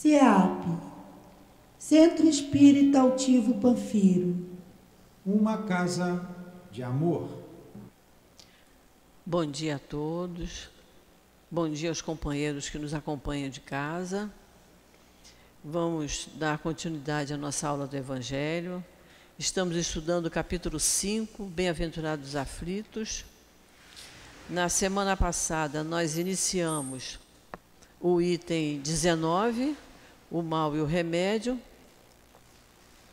CEAP, Centro Espírita Altivo Panfiro. Uma casa de amor. Bom dia a todos. Bom dia aos companheiros que nos acompanham de casa. Vamos dar continuidade à nossa aula do Evangelho. Estamos estudando o capítulo 5, Bem-aventurados os aflitos. Na semana passada, nós iniciamos o item 19, o mal e o remédio.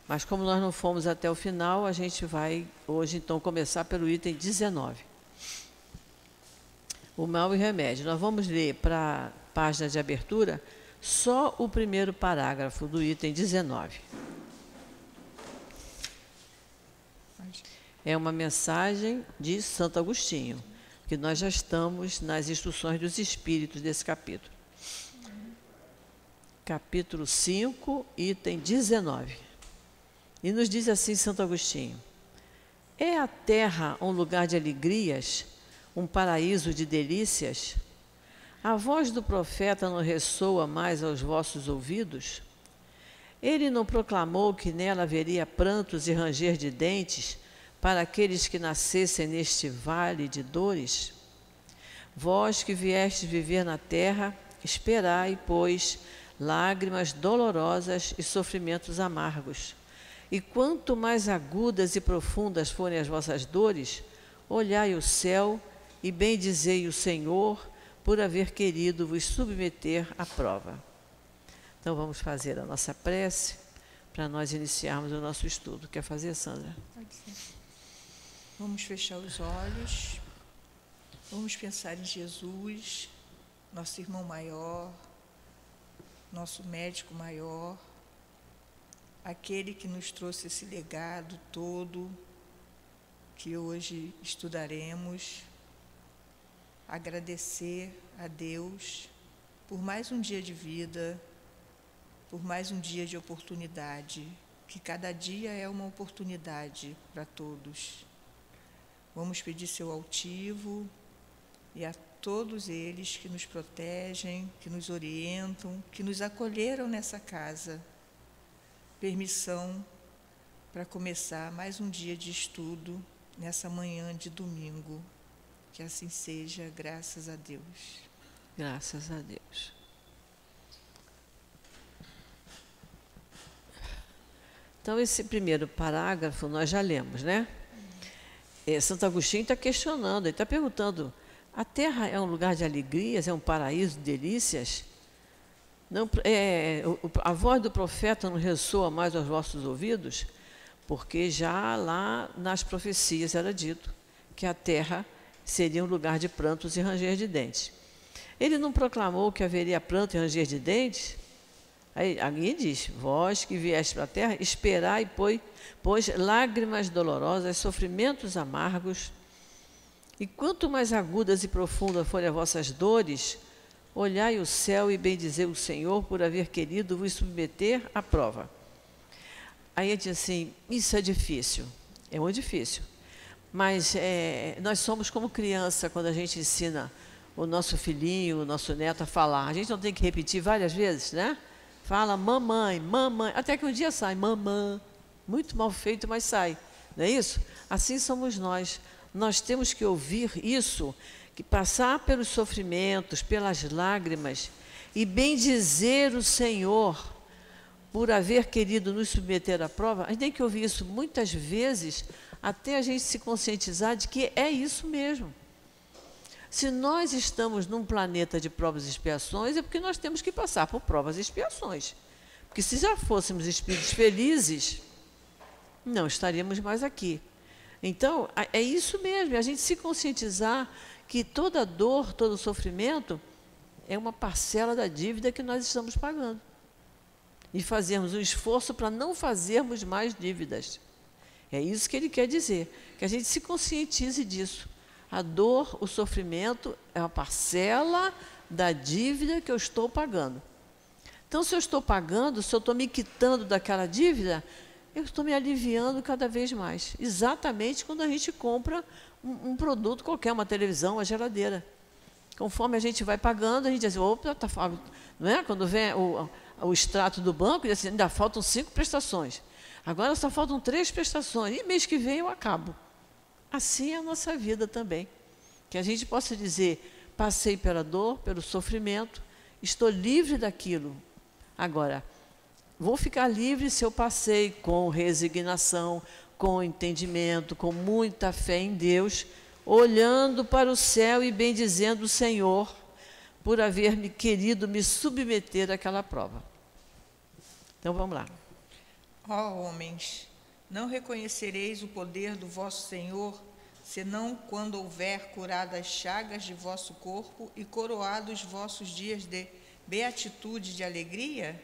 Mas como nós não fomos até o final, a gente vai hoje, então, começar pelo item 19. O mal e o remédio. Nós vamos ler para a página de abertura só o primeiro parágrafo do item 19. É uma mensagem de Santo Agostinho, que nós já estamos nas instruções dos espíritos desse capítulo. Capítulo 5, item 19. E nos diz assim Santo Agostinho: é a terra um lugar de alegrias, um paraíso de delícias? A voz do profeta não ressoa mais aos vossos ouvidos? Ele não proclamou que nela haveria prantos e ranger de dentes para aqueles que nascessem neste vale de dores? Vós que viestes viver na terra, esperai, pois, lágrimas dolorosas e sofrimentos amargos. E quanto mais agudas e profundas forem as vossas dores, olhai o céu e bendizei o Senhor por haver querido vos submeter à prova. Então vamos fazer a nossa prece para nós iniciarmos o nosso estudo. Quer fazer, Sandra? Pode ser. Vamos fechar os olhos, vamos pensar em Jesus, nosso irmão maior, nosso médico maior, aquele que nos trouxe esse legado todo que hoje estudaremos. Agradecer a Deus por mais um dia de vida, por mais um dia de oportunidade, que cada dia é uma oportunidade para todos. Vamos pedir seu altivo e a todos eles que nos protegem, que nos orientam, que nos acolheram nessa casa, permissão para começar mais um dia de estudo nessa manhã de domingo. Que assim seja, graças a Deus. Graças a Deus. Então, esse primeiro parágrafo nós já lemos, né? Santo Agostinho está questionando, ele está perguntando: a terra é um lugar de alegrias, é um paraíso de delícias? Não, a voz do profeta não ressoa mais aos vossos ouvidos? Porque já lá nas profecias era dito que a terra seria um lugar de prantos e ranger de dentes. Ele não proclamou que haveria pranto e ranger de dentes? Aí alguém diz: vós que vieste para a terra, esperai, pois lágrimas dolorosas, sofrimentos amargos, e quanto mais agudas e profundas forem as vossas dores, olhai o céu e bendizei o Senhor por haver querido vos submeter à prova. Aí ele diz assim: isso é difícil, é muito difícil. Mas nós somos como criança quando a gente ensina o nosso filhinho, o nosso neto a falar. A gente não tem que repetir várias vezes, né? Fala mamãe, mamãe, até que um dia sai mamãe. Muito mal feito, mas sai. Não é isso? Assim somos nós. Nós temos que ouvir isso, que passar pelos sofrimentos, pelas lágrimas, e bendizer o Senhor por haver querido nos submeter à prova. A gente tem que ouvir isso muitas vezes, até a gente se conscientizar de que é isso mesmo. Se nós estamos num planeta de provas e expiações, é porque nós temos que passar por provas e expiações. Porque se já fôssemos espíritos felizes, não estaríamos mais aqui. Então, é isso mesmo, é a gente se conscientizar que toda dor, todo sofrimento é uma parcela da dívida que nós estamos pagando. E fazermos um esforço para não fazermos mais dívidas. É isso que ele quer dizer, que a gente se conscientize disso. A dor, o sofrimento é uma parcela da dívida que eu estou pagando. Então, se eu estou pagando, se eu estou me quitando daquela dívida, eu estou me aliviando cada vez mais. Exatamente quando a gente compra um produto qualquer, uma televisão, uma geladeira. Conforme a gente vai pagando, a gente diz, opa, tá, não é? Quando vem o extrato do banco e diz assim, ainda faltam 5 prestações. Agora só faltam 3 prestações. E mês que vem eu acabo. Assim é a nossa vida também. Que a gente possa dizer, passei pela dor, pelo sofrimento, estou livre daquilo. Agora, vou ficar livre se eu passei com resignação, com entendimento, com muita fé em Deus, olhando para o céu e bendizendo o Senhor por haver me querido me submeter àquela prova. Então vamos lá. Ó homens, não reconhecereis o poder do vosso Senhor, senão quando houver curado as chagas de vosso corpo e coroado os vossos dias de beatitude e de alegria?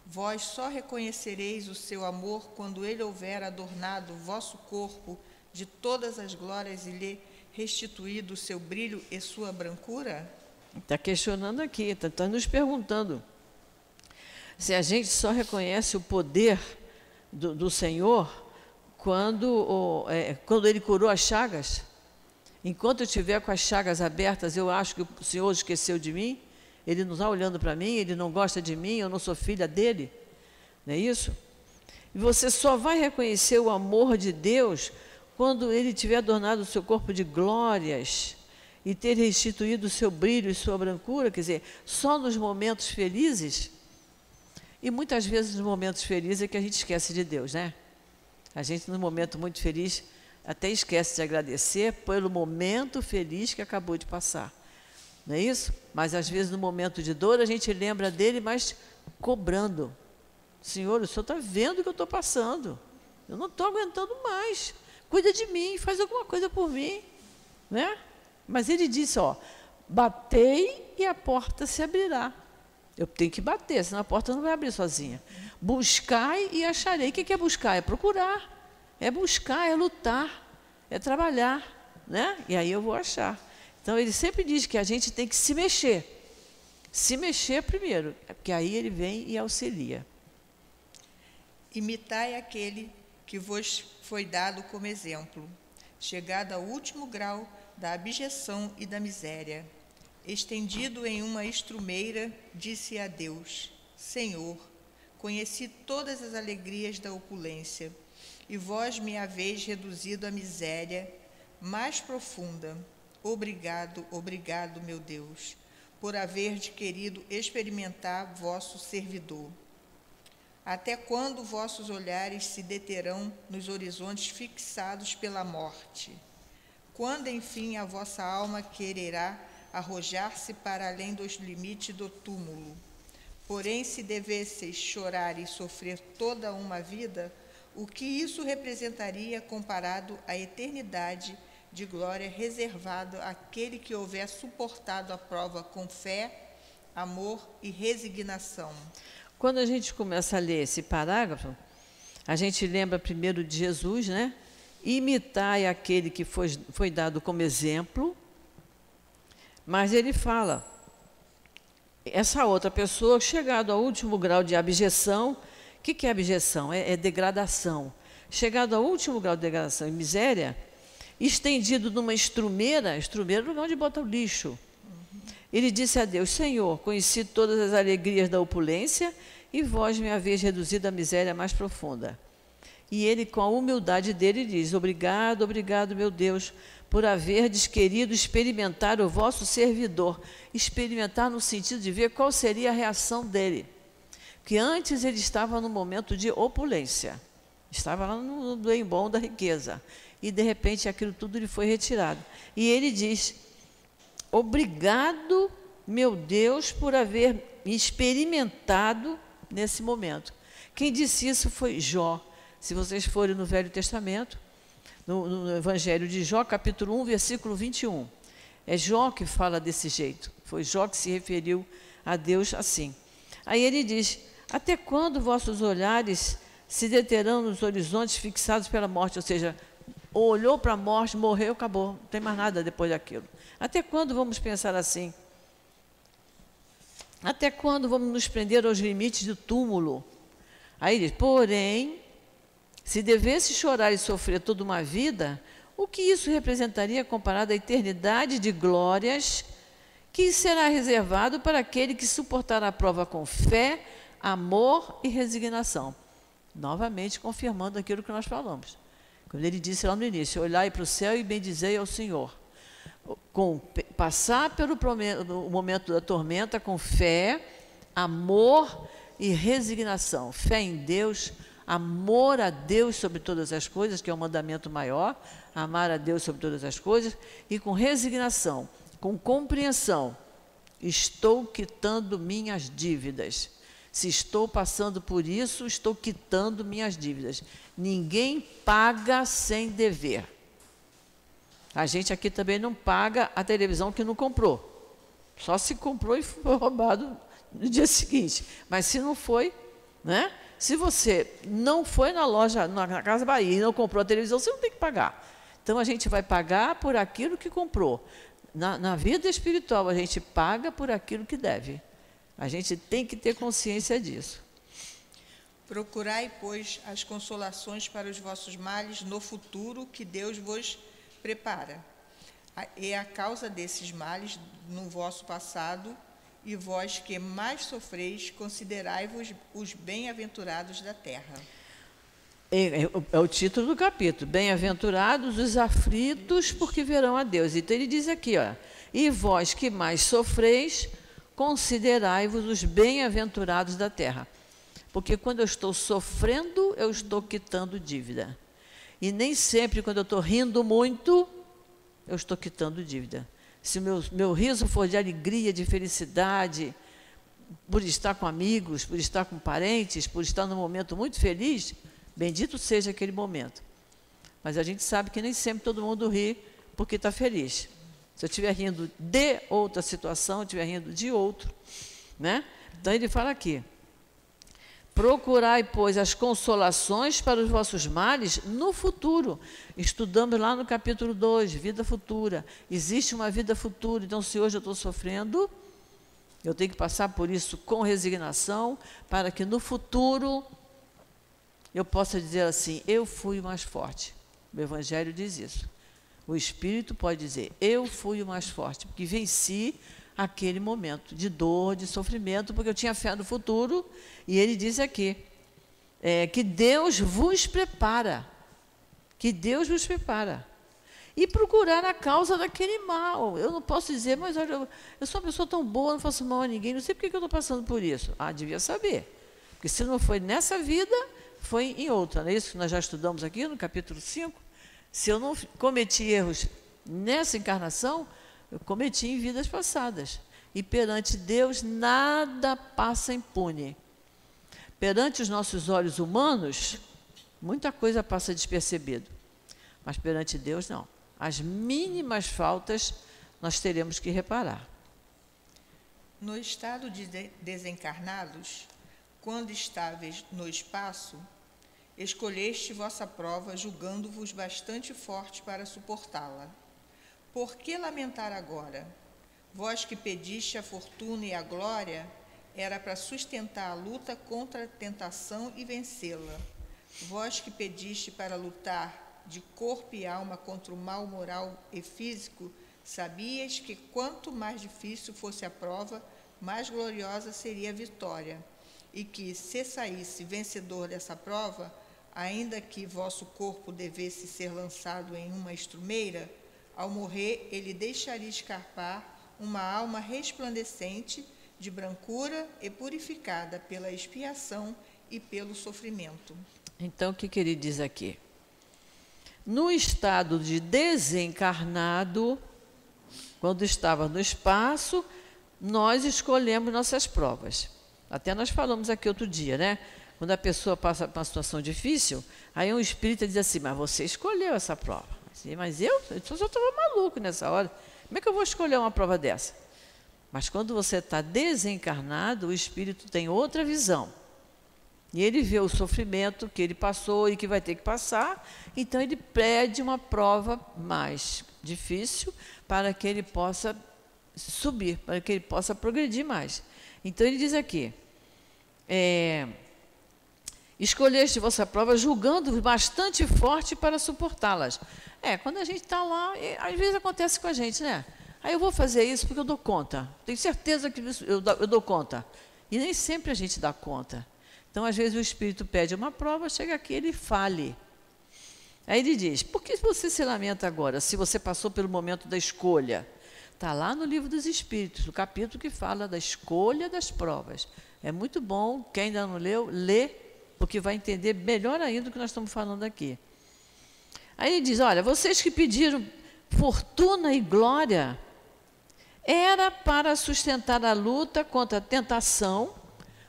Vós só reconhecereis o seu amor quando ele houver adornado o vosso corpo de todas as glórias e lhe restituído o seu brilho e sua brancura? Está questionando aqui, está nos perguntando se a gente só reconhece o poder do Senhor quando ele curou as chagas. Enquanto eu estiver com as chagas abertas, eu acho que o Senhor esqueceu de mim, Ele não está olhando para mim, Ele não gosta de mim, eu não sou filha dEle. Não é isso? E você só vai reconhecer o amor de Deus quando Ele tiver adornado o seu corpo de glórias e ter restituído o seu brilho e sua brancura, quer dizer, só nos momentos felizes. E muitas vezes nos momentos felizes é que a gente esquece de Deus, né? A gente, num momento muito feliz, até esquece de agradecer pelo momento feliz que acabou de passar. Não é isso? Mas, às vezes, no momento de dor, a gente lembra dele, mas cobrando. Senhor, o Senhor está vendo o que eu estou passando. Eu não estou aguentando mais. Cuida de mim, faz alguma coisa por mim. Né? Mas ele disse, ó, batei e a porta se abrirá. Eu tenho que bater, senão a porta não vai abrir sozinha. Buscai e acharei. O que é buscar? É procurar. É buscar, é lutar, é trabalhar. Né? E aí eu vou achar. Então, ele sempre diz que a gente tem que se mexer. Se mexer primeiro, porque aí ele vem e auxilia. Imitai aquele que vos foi dado como exemplo, chegado ao último grau da abjeção e da miséria. Estendido em uma estrumeira, disse a Deus, Senhor, conheci todas as alegrias da opulência, e vós me haveis reduzido à miséria mais profunda. Obrigado, obrigado, meu Deus, por haverdes querido experimentar vosso servidor. Até quando vossos olhares se deterão nos horizontes fixados pela morte? Quando, enfim, a vossa alma quererá arrojar-se para além dos limites do túmulo? Porém, se devesseis chorar e sofrer toda uma vida, o que isso representaria comparado à eternidade de glória reservado àquele que houver suportado a prova com fé, amor e resignação? Quando a gente começa a ler esse parágrafo, a gente lembra primeiro de Jesus, né? Imitai aquele que foi dado como exemplo, mas ele fala, essa outra pessoa, chegado ao último grau de abjeção, o que é abjeção? É degradação. Chegado ao último grau de degradação e miséria, estendido numa estrumeira é o lugar onde bota o lixo. Ele disse a Deus, Senhor, conheci todas as alegrias da opulência e vós me haveis reduzido à miséria mais profunda. E ele, com a humildade dele, diz, obrigado, obrigado, meu Deus, por haverdes querido experimentar o vosso servidor. Experimentar no sentido de ver qual seria a reação dele. Porque antes ele estava no momento de opulência. Estava lá no bem bom da riqueza. E, de repente, aquilo tudo lhe foi retirado. E ele diz, obrigado, meu Deus, por haver me experimentado nesse momento. Quem disse isso foi Jó. Se vocês forem no Velho Testamento, no Evangelho de Jó, capítulo 1, versículo 21. É Jó que fala desse jeito. Foi Jó que se referiu a Deus assim. Aí ele diz, até quando vossos olhares se deterão nos horizontes fixados pela morte? Ou seja, olhou para a morte, morreu, acabou. Não tem mais nada depois daquilo. Até quando vamos pensar assim? Até quando vamos nos prender aos limites do túmulo? Aí ele diz, porém, se devesse chorar e sofrer toda uma vida, o que isso representaria comparado à eternidade de glórias que será reservado para aquele que suportará a prova com fé, amor e resignação. Novamente confirmando aquilo que nós falamos. Quando ele disse lá no início, olhai para o céu e bendizei ao Senhor. Passar pelo momento da tormenta com fé, amor e resignação. Fé em Deus, amor a Deus sobre todas as coisas, que é o mandamento maior, amar a Deus sobre todas as coisas, e com resignação, com compreensão. Estou quitando minhas dívidas. Se estou passando por isso, estou quitando minhas dívidas. Ninguém paga sem dever. A gente aqui também não paga a televisão que não comprou. Só se comprou e foi roubado no dia seguinte. Mas se não foi, né? Se você não foi na loja, na Casa Bahia, e não comprou a televisão, você não tem que pagar. Então, a gente vai pagar por aquilo que comprou. Na vida espiritual, a gente paga por aquilo que deve. A gente tem que ter consciência disso. Procurai, pois, as consolações para os vossos males no futuro que Deus vos prepara. E a causa desses males no vosso passado, e vós que mais sofreis, considerai-vos os bem-aventurados da terra. É o título do capítulo. Bem-aventurados os aflitos, porque verão a Deus. Então ele diz aqui, ó, e vós que mais sofreis, considerai-vos os bem-aventurados da terra. Porque quando eu estou sofrendo, eu estou quitando dívida. E nem sempre, quando eu estou rindo muito, eu estou quitando dívida. Se o meu riso for de alegria, de felicidade, por estar com amigos, por estar com parentes, por estar num momento muito feliz, bendito seja aquele momento. Mas a gente sabe que nem sempre todo mundo ri porque está feliz. Se eu estiver rindo de outra situação, estiver rindo de outro, né? Então ele fala aqui, procurai, pois, as consolações para os vossos males no futuro. Estudamos lá no capítulo 2, vida futura. Existe uma vida futura, então se hoje eu estou sofrendo, eu tenho que passar por isso com resignação, para que no futuro eu possa dizer assim, eu fui o mais forte. O Evangelho diz isso. O Espírito pode dizer, eu fui o mais forte, porque venci aquele momento de dor, de sofrimento, porque eu tinha fé no futuro, e ele diz aqui, que Deus vos prepara, e procurar a causa daquele mal. Eu não posso dizer, mas olha, eu sou uma pessoa tão boa, não faço mal a ninguém, não sei por que eu estou passando por isso. Ah, devia saber, porque se não foi nessa vida, foi em outra, não é isso que nós já estudamos aqui no capítulo 5? Se eu não cometi erros nessa encarnação, eu cometi em vidas passadas. E perante Deus, nada passa impune. Perante os nossos olhos humanos, muita coisa passa despercebido. Mas perante Deus, não. As mínimas faltas, nós teremos que reparar. No estado de desencarnados, quando estáveis no espaço, escolheste vossa prova, julgando-vos bastante forte para suportá-la. Por que lamentar agora? Vós que pediste a fortuna e a glória, era para sustentar a luta contra a tentação e vencê-la. Vós que pediste para lutar de corpo e alma contra o mal moral e físico, sabias que quanto mais difícil fosse a prova, mais gloriosa seria a vitória, e que, se saísse vencedor dessa prova, ainda que vosso corpo devesse ser lançado em uma estrumeira, ao morrer ele deixaria escapar uma alma resplandecente, de brancura e purificada pela expiação e pelo sofrimento. Então, o que ele diz aqui? No estado de desencarnado, quando estava no espaço, nós escolhemos nossas provas. Até nós falamos aqui outro dia, né? Quando a pessoa passa por uma situação difícil, aí um espírita diz assim, mas você escolheu essa prova. Mas eu só estava maluco nessa hora. Como é que eu vou escolher uma prova dessa? Mas quando você está desencarnado, o espírito tem outra visão. E ele vê o sofrimento que ele passou e que vai ter que passar, então ele pede uma prova mais difícil para que ele possa subir, para que ele possa progredir mais. Então ele diz aqui, escolheste vossa prova julgando bastante forte para suportá-las. Quando a gente está lá, às vezes acontece com a gente, né? Aí eu vou fazer isso porque eu dou conta. Tenho certeza que eu dou conta. E nem sempre a gente dá conta. Então, às vezes, o Espírito pede uma prova, chega aqui, ele fale. Aí ele diz, por que você se lamenta agora, se você passou pelo momento da escolha? Está lá no Livro dos Espíritos, o capítulo que fala da escolha das provas. É muito bom, quem ainda não leu, lê, porque vai entender melhor ainda o que nós estamos falando aqui. Aí ele diz, olha, vocês que pediram fortuna e glória, era para sustentar a luta contra a tentação,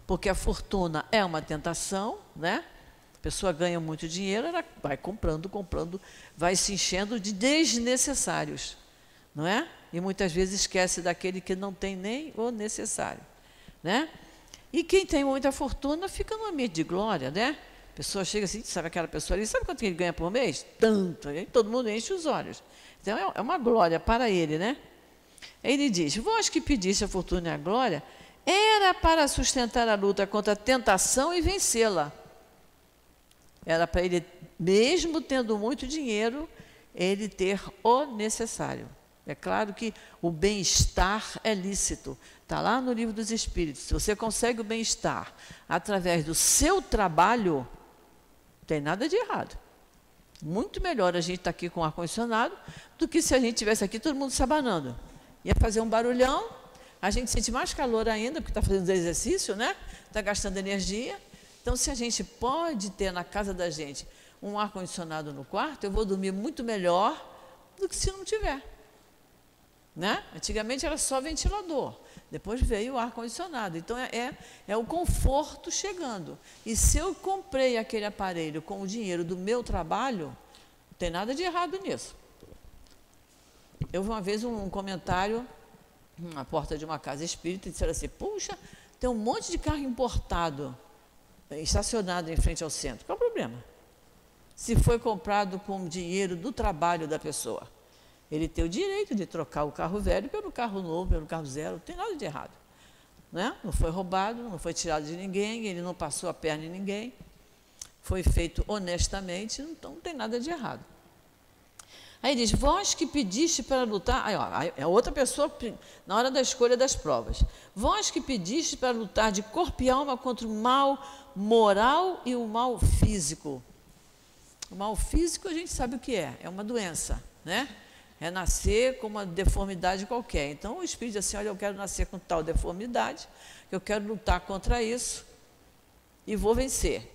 porque a fortuna é uma tentação, né? A pessoa ganha muito dinheiro, ela vai comprando, vai se enchendo de desnecessários, não é? E muitas vezes esquece daquele que não tem nem o necessário, né? E quem tem muita fortuna fica no ambiente de glória, né? A pessoa chega assim, sabe aquela pessoa ali, sabe quanto ele ganha por mês? Tanto, aí todo mundo enche os olhos. Então é uma glória para ele, né? Ele diz, vós que pediste a fortuna e a glória, era para sustentar a luta contra a tentação e vencê-la. Era para ele, mesmo tendo muito dinheiro, ele ter o necessário. É claro que o bem-estar é lícito. Está lá no Livro dos Espíritos. Se você consegue o bem-estar através do seu trabalho, não tem nada de errado. Muito melhor a gente estar aqui com ar-condicionado do que se a gente estivesse aqui todo mundo se abanando. Ia fazer um barulhão, a gente sente mais calor ainda, porque está fazendo exercício, né? Está gastando energia. Então, se a gente pode ter na casa da gente um ar-condicionado no quarto, eu vou dormir muito melhor do que se não tiver. Né? Antigamente era só ventilador, depois veio o ar-condicionado. Então, é o conforto chegando. E se eu comprei aquele aparelho com o dinheiro do meu trabalho, não tem nada de errado nisso. Eu vi uma vez um comentário na porta de uma casa espírita e disseram assim, puxa, tem um monte de carro importado estacionado em frente ao centro. Qual é o problema? Se foi comprado com o dinheiro do trabalho da pessoa. Ele tem o direito de trocar o carro velho pelo carro novo, pelo carro zero, não tem nada de errado. Né? Não foi roubado, não foi tirado de ninguém, ele não passou a perna em ninguém. Foi feito honestamente, então não tem nada de errado. Aí diz, vós que pediste para lutar, aí, ó, é outra pessoa na hora da escolha das provas. Vós que pediste para lutar de corpo e alma contra o mal moral e o mal físico. O mal físico a gente sabe o que é uma doença, né? É nascer com uma deformidade qualquer. Então o Espírito diz assim, olha, eu quero nascer com tal deformidade, eu quero lutar contra isso e vou vencer.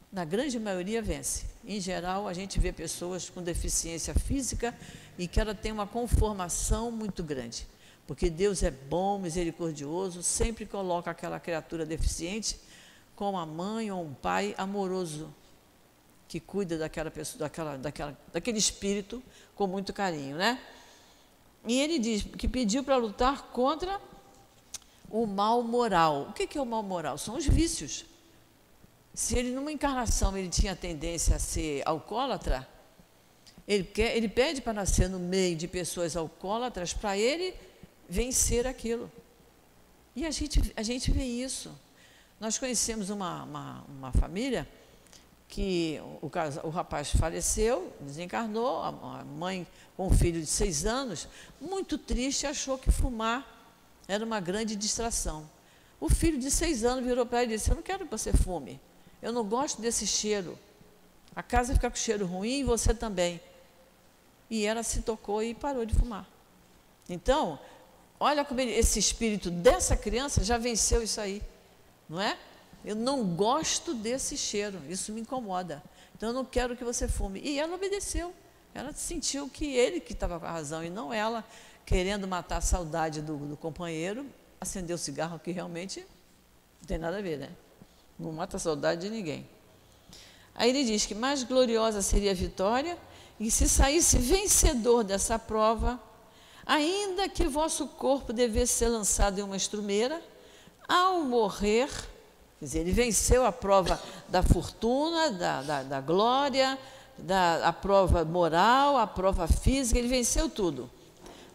Na grande maioria vence. Em geral, a gente vê pessoas com deficiência física e que ela tem uma conformação muito grande. Porque Deus é bom, misericordioso, sempre coloca aquela criatura deficiente com uma mãe ou um pai amoroso, que cuida daquela pessoa, daquele espírito com muito carinho, né? E ele diz que pediu para lutar contra o mal moral. O que é o mal moral? São os vícios. Se ele, numa encarnação, ele tinha tendência a ser alcoólatra, ele pede para nascer no meio de pessoas alcoólatras para ele vencer aquilo. E a gente vê isso. Nós conhecemos uma família que o rapaz faleceu, desencarnou, a mãe com um filho de 6 anos, muito triste, achou que fumar era uma grande distração. O filho de 6 anos virou para ele e disse, eu não quero que você fume. Eu não gosto desse cheiro. A casa fica com cheiro ruim e você também. E ela se tocou e parou de fumar. Então, olha como esse espírito dessa criança já venceu isso aí. Não é? Eu não gosto desse cheiro, isso me incomoda. Então, eu não quero que você fume. E ela obedeceu. Ela sentiu que ele que estava com a razão e não ela, querendo matar a saudade do companheiro, acendeu o cigarro, que realmente não tem nada a ver, né? Não mata a saudade de ninguém. Aí ele diz que mais gloriosa seria a vitória, e se saísse vencedor dessa prova, ainda que vosso corpo devesse ser lançado em uma estrumeira, ao morrer, quer dizer, ele venceu a prova da fortuna, da glória, a prova moral, a prova física, ele venceu tudo.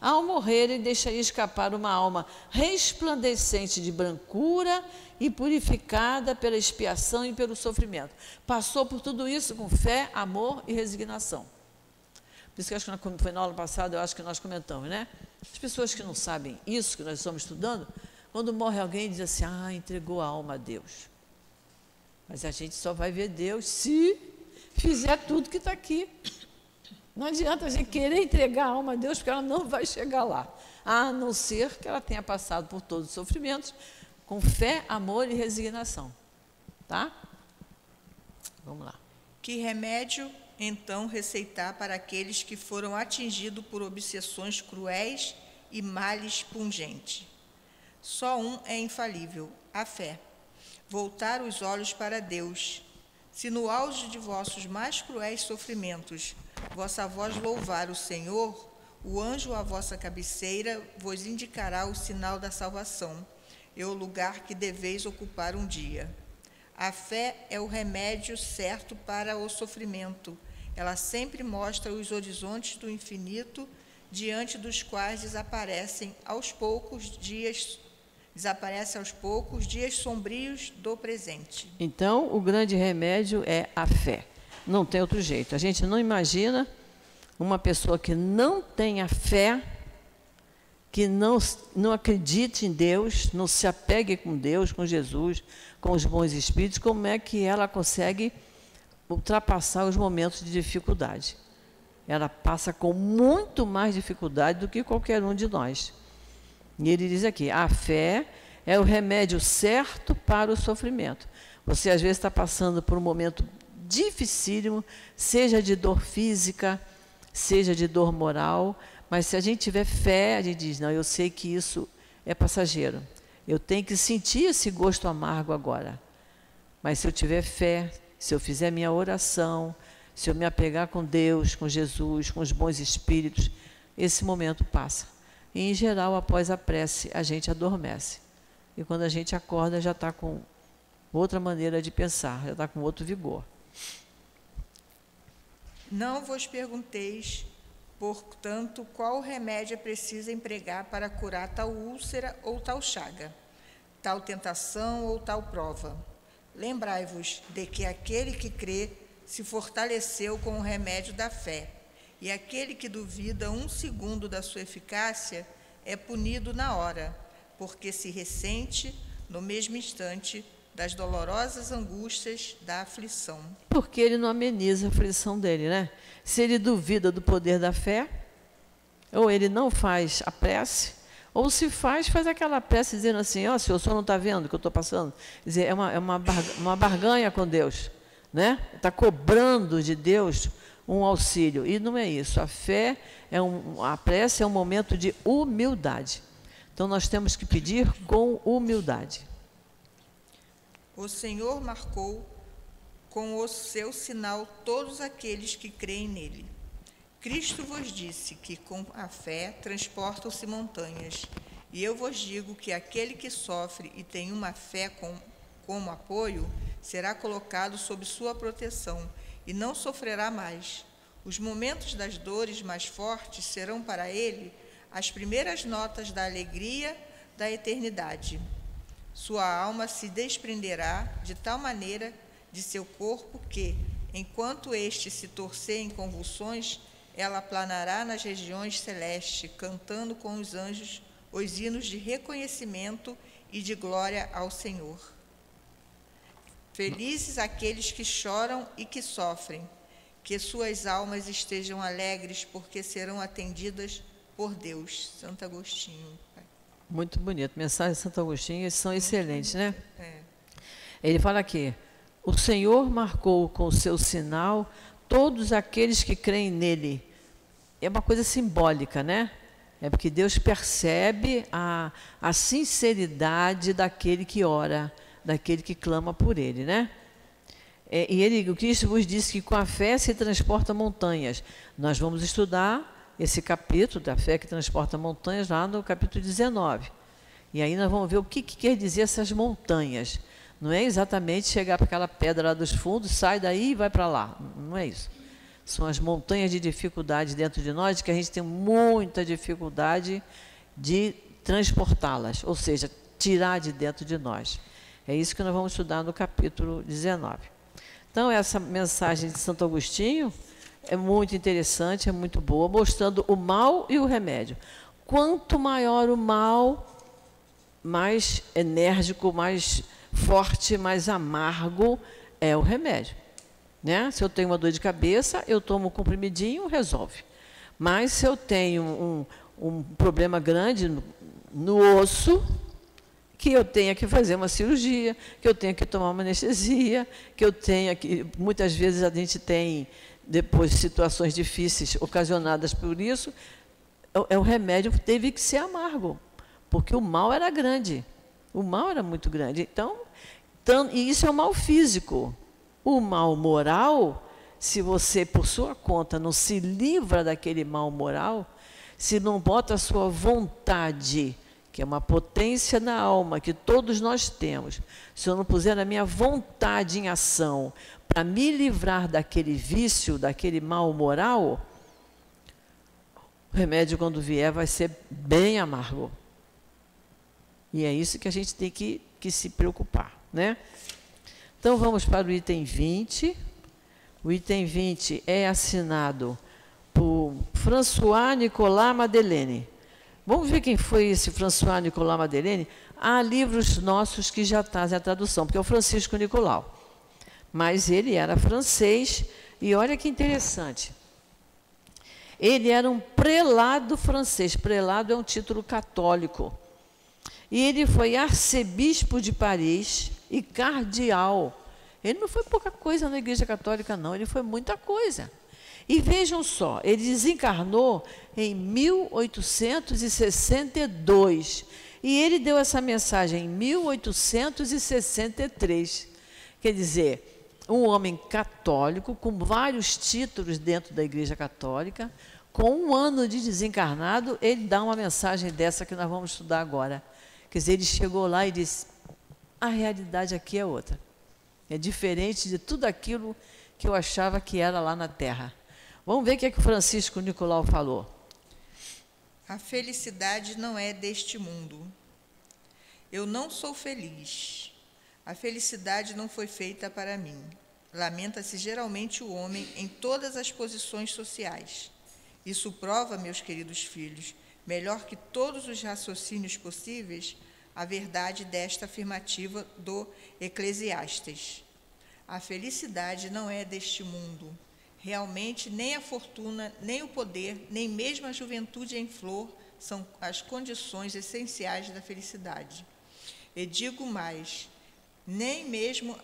Ao morrer, ele deixaria escapar uma alma resplandecente de brancura e purificada pela expiação e pelo sofrimento. Passou por tudo isso com fé, amor e resignação. Por isso que acho que foi na aula passada, eu acho que nós comentamos, né? As pessoas que não sabem isso que nós estamos estudando, Quando morre alguém, diz assim, entregou a alma a Deus. Mas a gente só vai ver Deus se fizer tudo que está aqui. Não adianta a gente querer entregar a alma a Deus, porque ela não vai chegar lá. A não ser que ela tenha passado por todos os sofrimentos, com fé, amor e resignação. Tá? Vamos lá. Que remédio, então, receitar para aqueles que foram atingidos por obsessões cruéis e males pungentes? Só um é infalível, a fé. Voltar os olhos para Deus. Se no auge de vossos mais cruéis sofrimentos, vossa voz louvar o Senhor, o anjo à vossa cabeceira vos indicará o sinal da salvação e o lugar que deveis ocupar um dia. A fé é o remédio certo para o sofrimento. Ela sempre mostra os horizontes do infinito, diante dos quais desaparecem aos poucos dias sombrios do presente. Então, o grande remédio é a fé. Não tem outro jeito. A gente não imagina uma pessoa que não tenha fé, que não acredite em Deus, não se apegue com Deus, com Jesus, com os bons espíritos, como é que ela consegue ultrapassar os momentos de dificuldade. Ela passa com muito mais dificuldade do que qualquer um de nós. E ele diz aqui, a fé é o remédio certo para o sofrimento. Você, às vezes, está passando por um momento dificílimo, seja de dor física, seja de dor moral, mas se a gente tiver fé, a gente diz, não, eu sei que isso é passageiro. Eu tenho que sentir esse gosto amargo agora. Mas se eu tiver fé, se eu fizer minha oração, se eu me apegar com Deus, com Jesus, com os bons espíritos, esse momento passa. E, em geral, após a prece, a gente adormece. E quando a gente acorda, já está com outra maneira de pensar, já está com outro vigor. Não vos pergunteis, portanto, qual remédio é preciso empregar para curar tal úlcera ou tal chaga, tal tentação ou tal prova. Lembrai-vos de que aquele que crê se fortaleceu com o remédio da fé, e aquele que duvida 1 segundo da sua eficácia é punido na hora, porque se ressente, no mesmo instante, das dolorosas angústias da aflição. Porque ele não ameniza a aflição dele, né? Se ele duvida do poder da fé, ou ele não faz a prece, ou se faz aquela prece dizendo assim, se o senhor não está vendo o que eu estou passando. Quer dizer, é uma barganha com Deus, né? Está cobrando de Deus um auxílio. E não é isso. A fé, a prece é um momento de humildade. Então, nós temos que pedir com humildade. O Senhor marcou com o seu sinal todos aqueles que creem nele. Cristo vos disse que com a fé transportam-se montanhas. E eu vos digo que aquele que sofre e tem uma fé como apoio, será colocado sob sua proteção e não sofrerá mais. Os momentos das dores mais fortes serão para ele as primeiras notas da alegria da eternidade. Sua alma se desprenderá de tal maneira de seu corpo que, enquanto este se torcer em convulsões, ela planará nas regiões celestes, cantando com os anjos os hinos de reconhecimento e de glória ao Senhor. Felizes aqueles que choram e que sofrem, que suas almas estejam alegres, porque serão atendidas por Deus. Santo Agostinho. Muito bonito. Mensagens de Santo Agostinho são excelentes, né? É. Ele fala aqui, o Senhor marcou com o seu sinal todos aqueles que creem nele. É uma coisa simbólica, né? É porque Deus percebe a sinceridade daquele que ora, daquele que clama por ele, né? O Cristo vos disse que com a fé se transporta montanhas. Nós vamos estudar esse capítulo da fé que transporta montanhas lá no capítulo 19. E aí nós vamos ver o que quer dizer essas montanhas. Não é exatamente chegar para aquela pedra lá dos fundos, sai daí e vai para lá. Não é isso. São as montanhas de dificuldade dentro de nós, que a gente tem muita dificuldade de transportá-las, ou seja, tirar de dentro de nós. É isso que nós vamos estudar no capítulo 19. Então, essa mensagem de Santo Agostinho é muito interessante, é muito boa, mostrando o mal e o remédio. Quanto maior o mal, mais enérgico, mais forte, mais amargo é o remédio, né? Se eu tenho uma dor de cabeça, eu tomo um comprimidinho, resolve. Mas se eu tenho um problema grande no osso, que eu tenha que fazer uma cirurgia, que eu tenha que tomar uma anestesia, que eu tenha que... Muitas vezes a gente tem, depois, situações difíceis ocasionadas por isso, o remédio teve que ser amargo, porque o mal era grande, o mal era muito grande. Então, e isso é o mal físico. O mal moral, se você, por sua conta, não se livra daquele mal moral, se não bota a sua vontade, que é uma potência na alma, que todos nós temos, se eu não puser a minha vontade em ação para me livrar daquele vício, daquele mal moral, o remédio, quando vier, vai ser bem amargo. E é isso que a gente tem que se preocupar, né? Então, vamos para o item 20. O item 20 é assinado por François Nicolas Madeleine. Vamos ver quem foi esse François Nicolas Madeleine? Há livros nossos que já trazem a tradução, porque é o Francisco Nicolau. Mas ele era francês, e olha que interessante. Ele era um prelado francês. Prelado é um título católico. E ele foi arcebispo de Paris e cardeal. Ele não foi pouca coisa na Igreja Católica, não. Ele foi muita coisa. E vejam só, ele desencarnou em 1862. E ele deu essa mensagem em 1863. Quer dizer, um homem católico, com vários títulos dentro da Igreja Católica, com 1 ano de desencarnado, ele dá uma mensagem dessa que nós vamos estudar agora. Quer dizer, ele chegou lá e disse, a realidade aqui é outra. É diferente de tudo aquilo que eu achava que era lá na Terra. Vamos ver o que é que o Francisco Nicolau falou. A felicidade não é deste mundo. Eu não sou feliz. A felicidade não foi feita para mim. Lamenta-se geralmente o homem em todas as posições sociais. Isso prova, meus queridos filhos, melhor que todos os raciocínios possíveis, a verdade desta afirmativa do Eclesiastes. A felicidade não é deste mundo. Realmente, nem a fortuna, nem o poder, nem mesmo a juventude em flor são as condições essenciais da felicidade. E digo mais, nem mesmo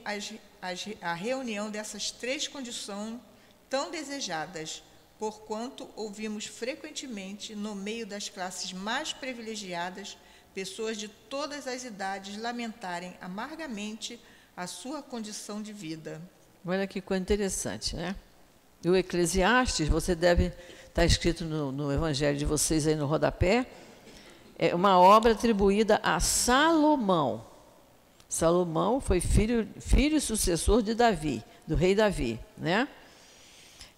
a reunião dessas 3 condições tão desejadas, porquanto ouvimos frequentemente, no meio das classes mais privilegiadas, pessoas de todas as idades lamentarem amargamente a sua condição de vida. Olha que coisa interessante, né? E o Eclesiastes, você deve estar escrito no Evangelho de vocês aí no rodapé, é uma obra atribuída a Salomão. Salomão foi filho e sucessor de Davi, do rei Davi, né?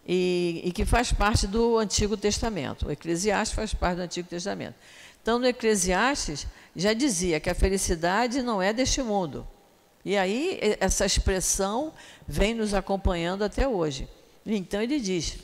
E que faz parte do Antigo Testamento. O Eclesiastes faz parte do Antigo Testamento. Então, no Eclesiastes, já dizia que a felicidade não é deste mundo. E aí, essa expressão vem nos acompanhando até hoje. Então, ele diz,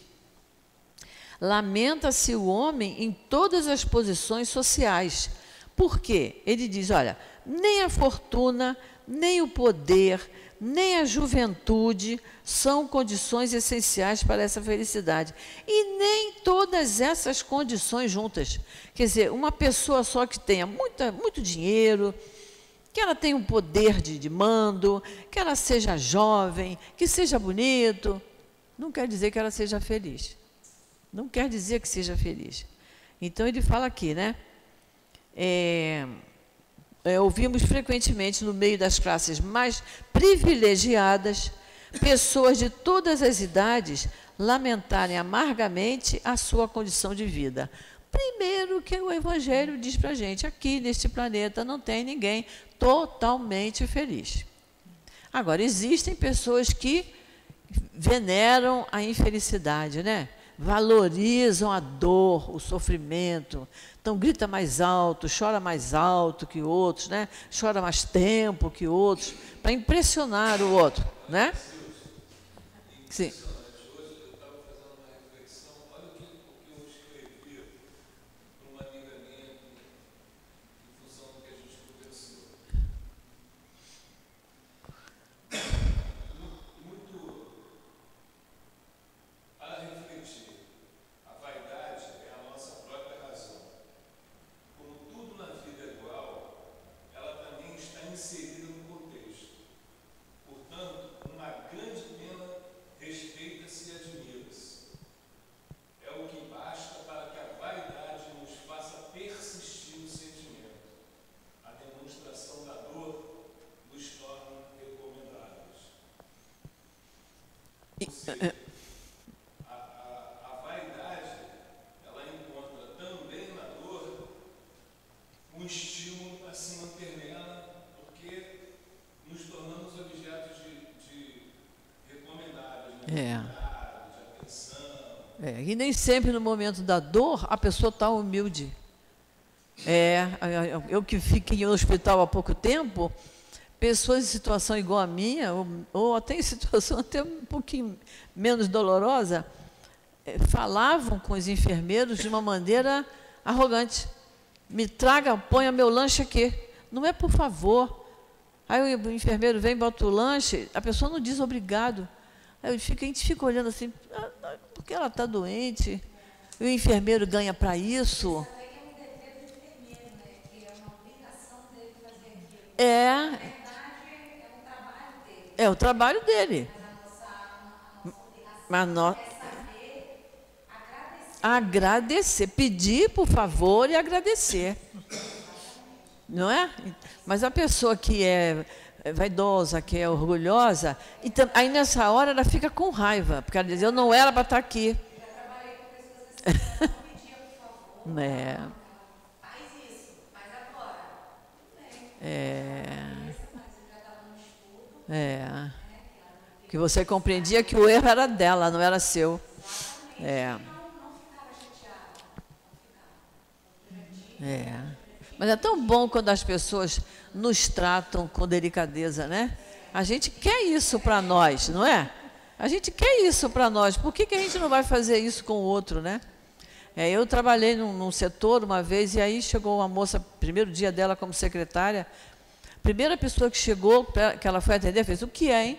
lamenta-se o homem em todas as posições sociais. Por quê? Ele diz, olha, nem a fortuna, nem o poder, nem a juventude são condições essenciais para essa felicidade. E nem todas essas condições juntas. Quer dizer, uma pessoa só que tenha muito dinheiro, que ela tenha um poder de mando, que ela seja jovem, que seja bonito, não quer dizer que ela seja feliz. Não quer dizer que seja feliz. Então, ele fala aqui, né? Ouvimos frequentemente no meio das classes mais privilegiadas, pessoas de todas as idades lamentarem amargamente a sua condição de vida. Primeiro que o Evangelho diz para a gente, aqui neste planeta não tem ninguém totalmente feliz. Agora, existem pessoas que veneram a infelicidade, né? Valorizam a dor, o sofrimento, então grita mais alto, chora mais alto que outros, né? Chora mais tempo que outros, para impressionar o outro, né? Sim. E nem sempre no momento da dor a pessoa está humilde. Eu que fiquei no hospital há pouco tempo, pessoas em situação igual a minha, ou até em situação até um pouquinho menos dolorosa, falavam com os enfermeiros de uma maneira arrogante. Me traga, ponha meu lanche aqui. Não é por favor. Aí o enfermeiro vem, bota o lanche, a pessoa não diz obrigado. Aí a gente fica olhando assim, porque ela está doente, e o enfermeiro ganha para isso. É o trabalho dele. Mas nós agradecer, pedir por favor e agradecer. Não é? Mas a pessoa que é vaidosa, que é orgulhosa, então, aí nessa hora ela fica com raiva, porque ela diz, eu não era para estar aqui. Que você compreendia que o erro era dela, não era seu. Mas é tão bom quando as pessoas nos tratam com delicadeza, né? A gente quer isso para nós, não é? A gente quer isso para nós. Por que a gente não vai fazer isso com o outro, né? Eu trabalhei num setor uma vez e aí chegou uma moça, primeiro dia dela como secretária, primeira pessoa que chegou, que ela foi atender, fez, o que é, hein?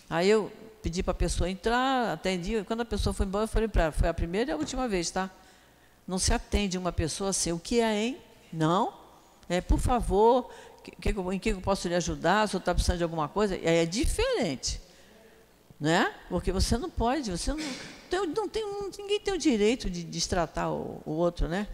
Aí eu pedi para a pessoa entrar, atendi, quando a pessoa foi embora, eu falei para ela, foi a primeira e a última vez, tá? Não se atende uma pessoa assim, o que é, hein? Não? Por favor, em que eu posso lhe ajudar? Se eu está precisando de alguma coisa? É diferente, né? Porque você não pode, ninguém tem o direito de destratar o outro, né?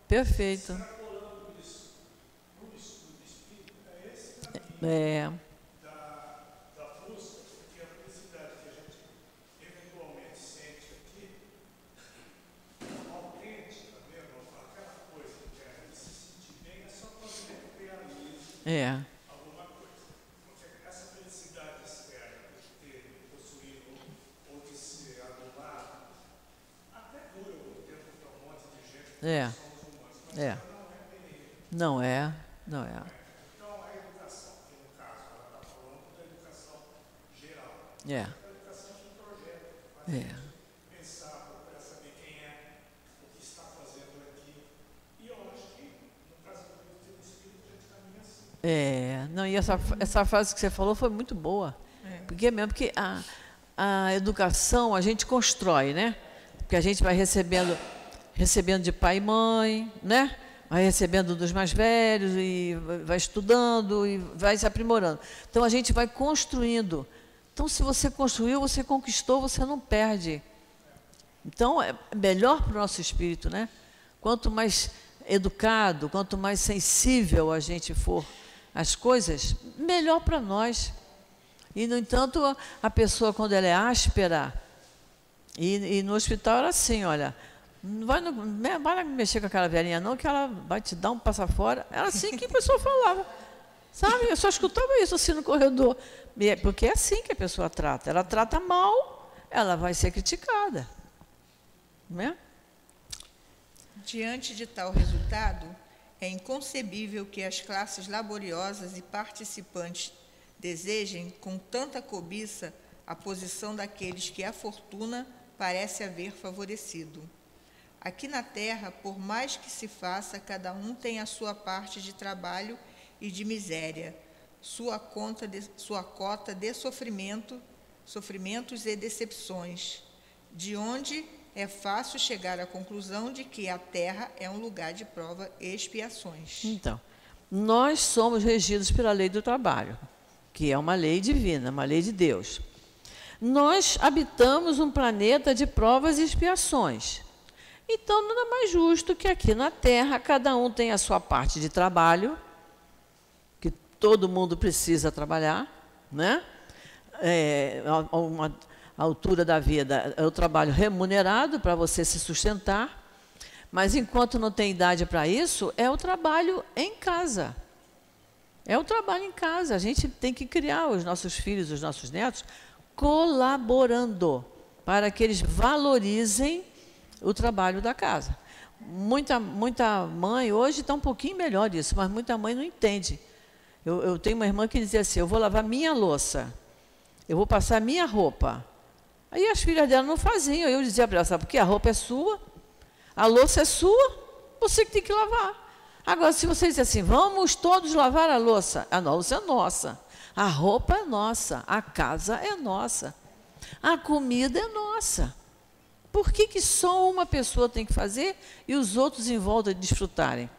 Perfeito. Da força, porque a felicidade que a gente eventualmente sente aqui, ao crente, tá vendo? Aquela coisa que é ele se sentir bem, é só quando ele realiza alguma coisa. Porque essa felicidade externa de ter possuído ou de ser adulado, até dura o tempo para um monte de gente. Não é. Então, a educação, que no caso, ela está falando da educação geral. A educação de projeto, faz pensar, para saber quem é, o que está fazendo aqui. E eu acho que, no caso do Espírito, a gente caminha assim. Não, e essa frase que você falou foi muito boa. Porque a educação a gente constrói, né? Porque a gente vai recebendo de pai e mãe, né? Vai recebendo dos mais velhos e vai estudando e vai se aprimorando. Então, a gente vai construindo. Então, se você construiu, você conquistou, você não perde. Então, é melhor para o nosso espírito, né? Quanto mais educado, quanto mais sensível a gente for às coisas, melhor para nós. E, no entanto, a pessoa, quando ela é áspera, e no hospital era assim, olha... Não vai mexer com aquela velhinha não, que ela vai te dar um passa fora. Era assim que a pessoa falava. Sabe? Eu só escutava isso assim no corredor. Porque é assim que a pessoa trata. Ela trata mal, ela vai ser criticada. Não é? Diante de tal resultado, é inconcebível que as classes laboriosas e participantes desejem com tanta cobiça a posição daqueles que a fortuna parece haver favorecido. Aqui na Terra, por mais que se faça, cada um tem a sua parte de trabalho e de miséria, sua cota de sofrimentos e decepções, de onde é fácil chegar à conclusão de que a Terra é um lugar de prova e expiações. Então, nós somos regidos pela lei do trabalho, que é uma lei divina, uma lei de Deus. Nós habitamos um planeta de provas e expiações. Então, nada mais justo que aqui na Terra, cada um tem a sua parte de trabalho, que todo mundo precisa trabalhar, né? A uma altura da vida é o trabalho remunerado para você se sustentar, mas enquanto não tem idade para isso, é o trabalho em casa. É o trabalho em casa. A gente tem que criar os nossos filhos, os nossos netos, colaborando para que eles valorizem o trabalho da casa. Muita mãe, hoje está um pouquinho melhor isso, mas muita mãe não entende. Eu tenho uma irmã que dizia assim, eu vou lavar minha louça, eu vou passar minha roupa. Aí as filhas dela não faziam, eu dizia para ela, sabe por quê? A roupa é sua, a louça é sua, você que tem que lavar. Agora, se você disser assim, vamos todos lavar a louça é nossa, a roupa é nossa, a casa é nossa, a comida é nossa. Por que só uma pessoa tem que fazer e os outros em volta desfrutarem?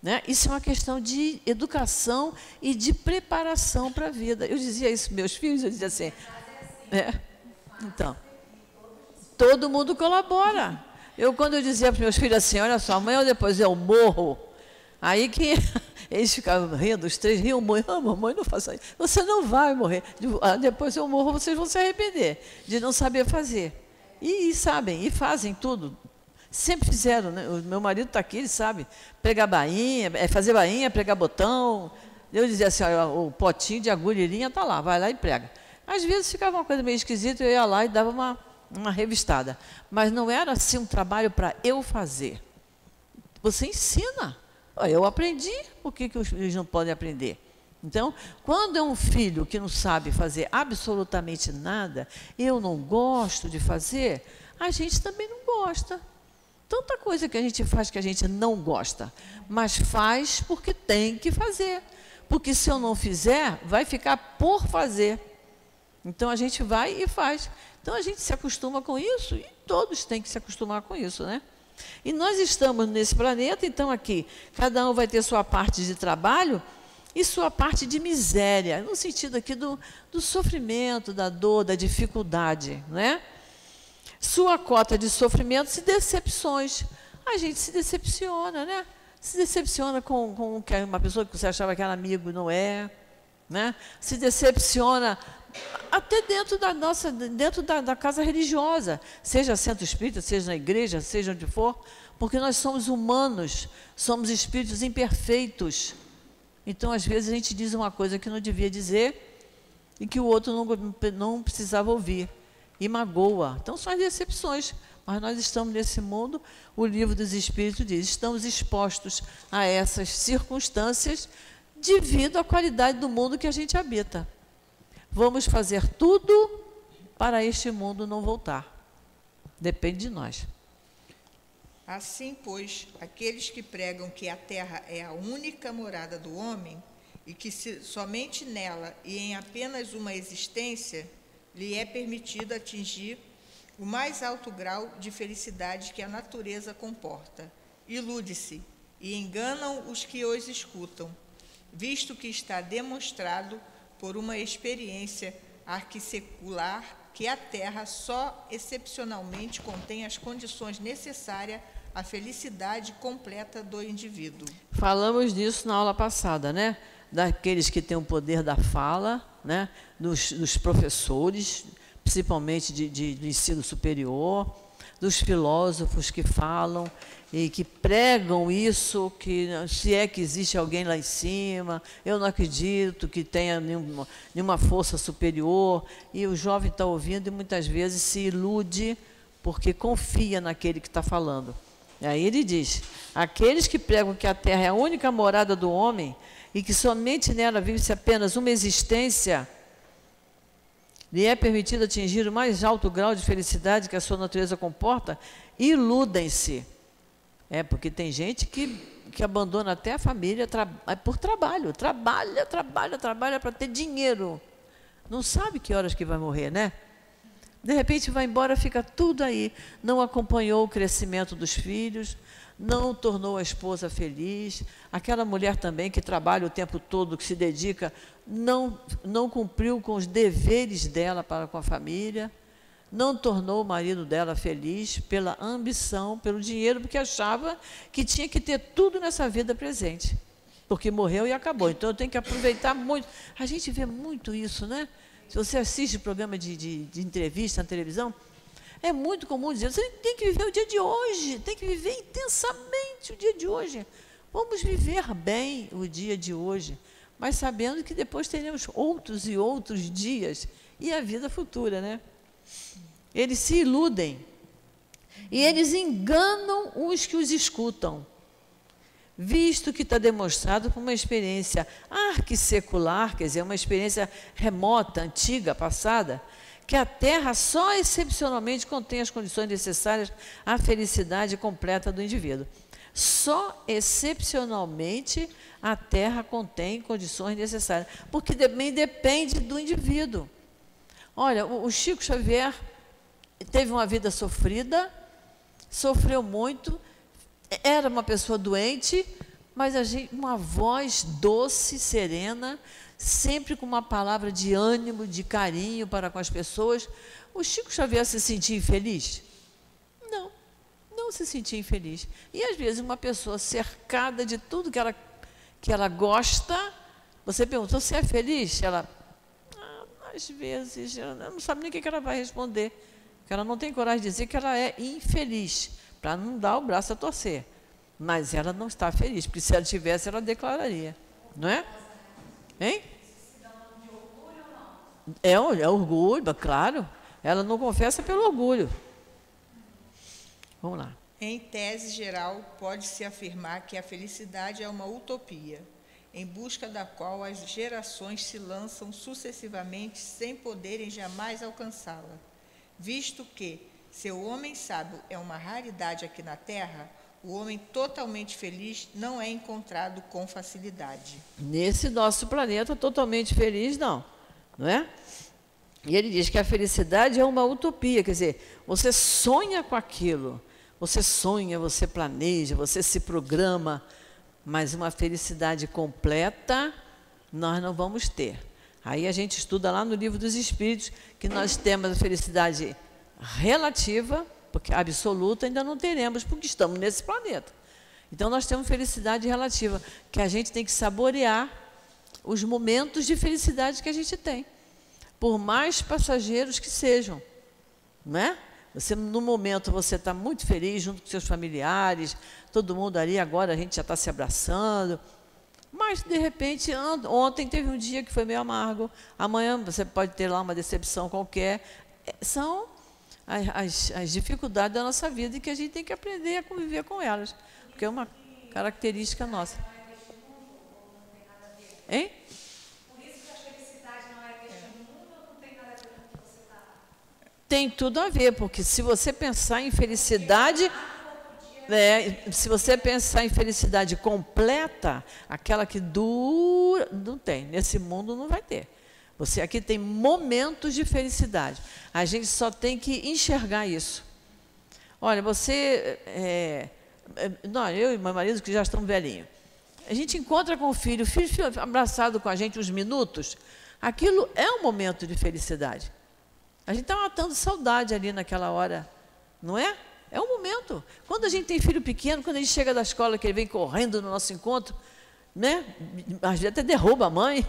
Né? Isso é uma questão de educação e de preparação para a vida. Eu dizia isso para meus filhos, eu dizia assim, então, todo mundo colabora. Quando eu dizia para meus filhos assim, olha só, amanhã ou depois eu morro, aí que eles ficavam rindo, os três riam muito, mamãe, não faça isso, você não vai morrer. Depois eu morro, vocês vão se arrepender de não saber fazer. E sabem, e fazem tudo. Sempre fizeram, né? O meu marido está aqui, ele sabe pregar bainha, fazer bainha, pregar botão. Eu dizia assim, olha, o potinho de agulha e linha está lá, vai lá e prega. Às vezes ficava uma coisa meio esquisita, eu ia lá e dava uma revistada. Mas não era assim um trabalho para eu fazer. Você ensina. Eu aprendi, por que os filhos não podem aprender? Então, quando é um filho que não sabe fazer absolutamente nada, eu não gosto de fazer, a gente também não gosta. Tanta coisa que a gente faz que a gente não gosta, mas faz porque tem que fazer. Porque se eu não fizer, vai ficar por fazer. Então, a gente vai e faz. Então, a gente se acostuma com isso e todos têm que se acostumar com isso, né? E nós estamos nesse planeta, então aqui, cada um vai ter sua parte de trabalho e sua parte de miséria, no sentido aqui do sofrimento, da dor, da dificuldade, né? Sua cota de sofrimentos e decepções. A gente se decepciona, né? Se decepciona com uma pessoa que você achava que era amigo, não é, né? Se decepciona até dentro da casa religiosa, seja centro espírita, seja na igreja, seja onde for, porque nós somos humanos, somos espíritos imperfeitos. Então, às vezes, a gente diz uma coisa que não devia dizer e que o outro não precisava ouvir, e magoa. Então, são as decepções. Mas nós estamos nesse mundo, o Livro dos Espíritos diz, estamos expostos a essas circunstâncias devido à qualidade do mundo que a gente habita. Vamos fazer tudo para este mundo não voltar. Depende de nós. Assim, pois, aqueles que pregam que a terra é a única morada do homem e que somente nela e em apenas uma existência lhe é permitido atingir o mais alto grau de felicidade que a natureza comporta, ilude-se e enganam os que os escutam, visto que está demonstrado por uma experiência arquissecular que a Terra só excepcionalmente contém as condições necessárias à felicidade completa do indivíduo. Falamos disso na aula passada, né? Daqueles que têm o poder da fala, né? Dos professores, principalmente de ensino superior, dos filósofos que falam e que pregam isso, que se é que existe alguém lá em cima, eu não acredito que tenha nenhuma força superior, e o jovem está ouvindo e muitas vezes se ilude porque confia naquele que está falando. E aí ele diz, aqueles que pregam que a terra é a única morada do homem e que somente nela vive-se apenas uma existência, lhe é permitido atingir o mais alto grau de felicidade que a sua natureza comporta, iludem-se. Porque tem gente que abandona até a família por trabalho, trabalha para ter dinheiro. Não sabe que horas que vai morrer, né? De repente vai embora, fica tudo aí. Não acompanhou o crescimento dos filhos, não tornou a esposa feliz. Aquela mulher também que trabalha o tempo todo, que se dedica, não cumpriu com os deveres dela para com a família, não tornou o marido dela feliz pela ambição, pelo dinheiro, porque achava que tinha que ter tudo nessa vida presente, porque morreu e acabou. Então eu tenho que aproveitar muito. A gente vê muito isso, né? Se você assiste programa de entrevista na televisão, é muito comum dizer, você tem que viver o dia de hoje, tem que viver intensamente o dia de hoje. Vamos viver bem o dia de hoje, mas sabendo que depois teremos outros e outros dias e a vida futura, né? Eles se iludem e eles enganam os que os escutam, visto que está demonstrado por uma experiência arquissecular, quer dizer, uma experiência remota, antiga, passada, que a Terra só excepcionalmente contém as condições necessárias à felicidade completa do indivíduo. Só excepcionalmente a Terra contém condições necessárias, porque também depende do indivíduo. Olha, o Chico Xavier teve uma vida sofrida, sofreu muito, era uma pessoa doente, mas uma voz doce, serena, sempre com uma palavra de ânimo, de carinho para com as pessoas. O Chico Xavier se sentia infeliz? Não, não se sentia infeliz. E às vezes uma pessoa cercada de tudo que ela gosta, você perguntou se é feliz? Ela, às vezes, ela não sabe nem o que ela vai responder, porque ela não tem coragem de dizer que ela é infeliz, para não dar o braço a torcer. Mas ela não está feliz, porque se ela tivesse, ela declararia. Não é? Hein? É orgulho, claro. Ela não confessa pelo orgulho. Vamos lá. Em tese geral, pode-se afirmar que a felicidade é uma utopia, em busca da qual as gerações se lançam sucessivamente sem poderem jamais alcançá-la. Visto que, se o homem sábio é uma raridade aqui na Terra, o homem totalmente feliz não é encontrado com facilidade. Nesse nosso planeta, totalmente feliz, não é? E ele diz que a felicidade é uma utopia, quer dizer, você sonha com aquilo, você sonha, você planeja, você se programa, mas uma felicidade completa nós não vamos ter. Aí a gente estuda lá no Livro dos Espíritos que nós temos a felicidade relativa, porque absoluta ainda não teremos, porque estamos nesse planeta. Então, nós temos felicidade relativa, que a gente tem que saborear os momentos de felicidade que a gente tem, por mais passageiros que sejam, não é? No momento, você está muito feliz junto com seus familiares, todo mundo ali, agora a gente já está se abraçando, mas, de repente, ontem teve um dia que foi meio amargo, amanhã você pode ter lá uma decepção qualquer. São as dificuldades da nossa vida e que a gente tem que aprender a conviver com elas, porque é uma característica nossa. Hein? Por isso que a felicidade não é deste mundo ou não tem nada a ver com o que você está? Tem tudo a ver, porque se você pensar em felicidade, se você pensar em felicidade completa, aquela que dura, não tem, nesse mundo não vai ter. Você aqui tem momentos de felicidade. A gente só tem que enxergar isso. Olha, eu e meu marido, que já estamos velhinhos, a gente encontra com o filho abraçado com a gente uns minutos, aquilo é um momento de felicidade. A gente está matando saudade ali naquela hora, não é? É um momento. Quando a gente tem filho pequeno, quando a gente chega da escola, que ele vem correndo no nosso encontro, né? Às vezes até derruba a mãe.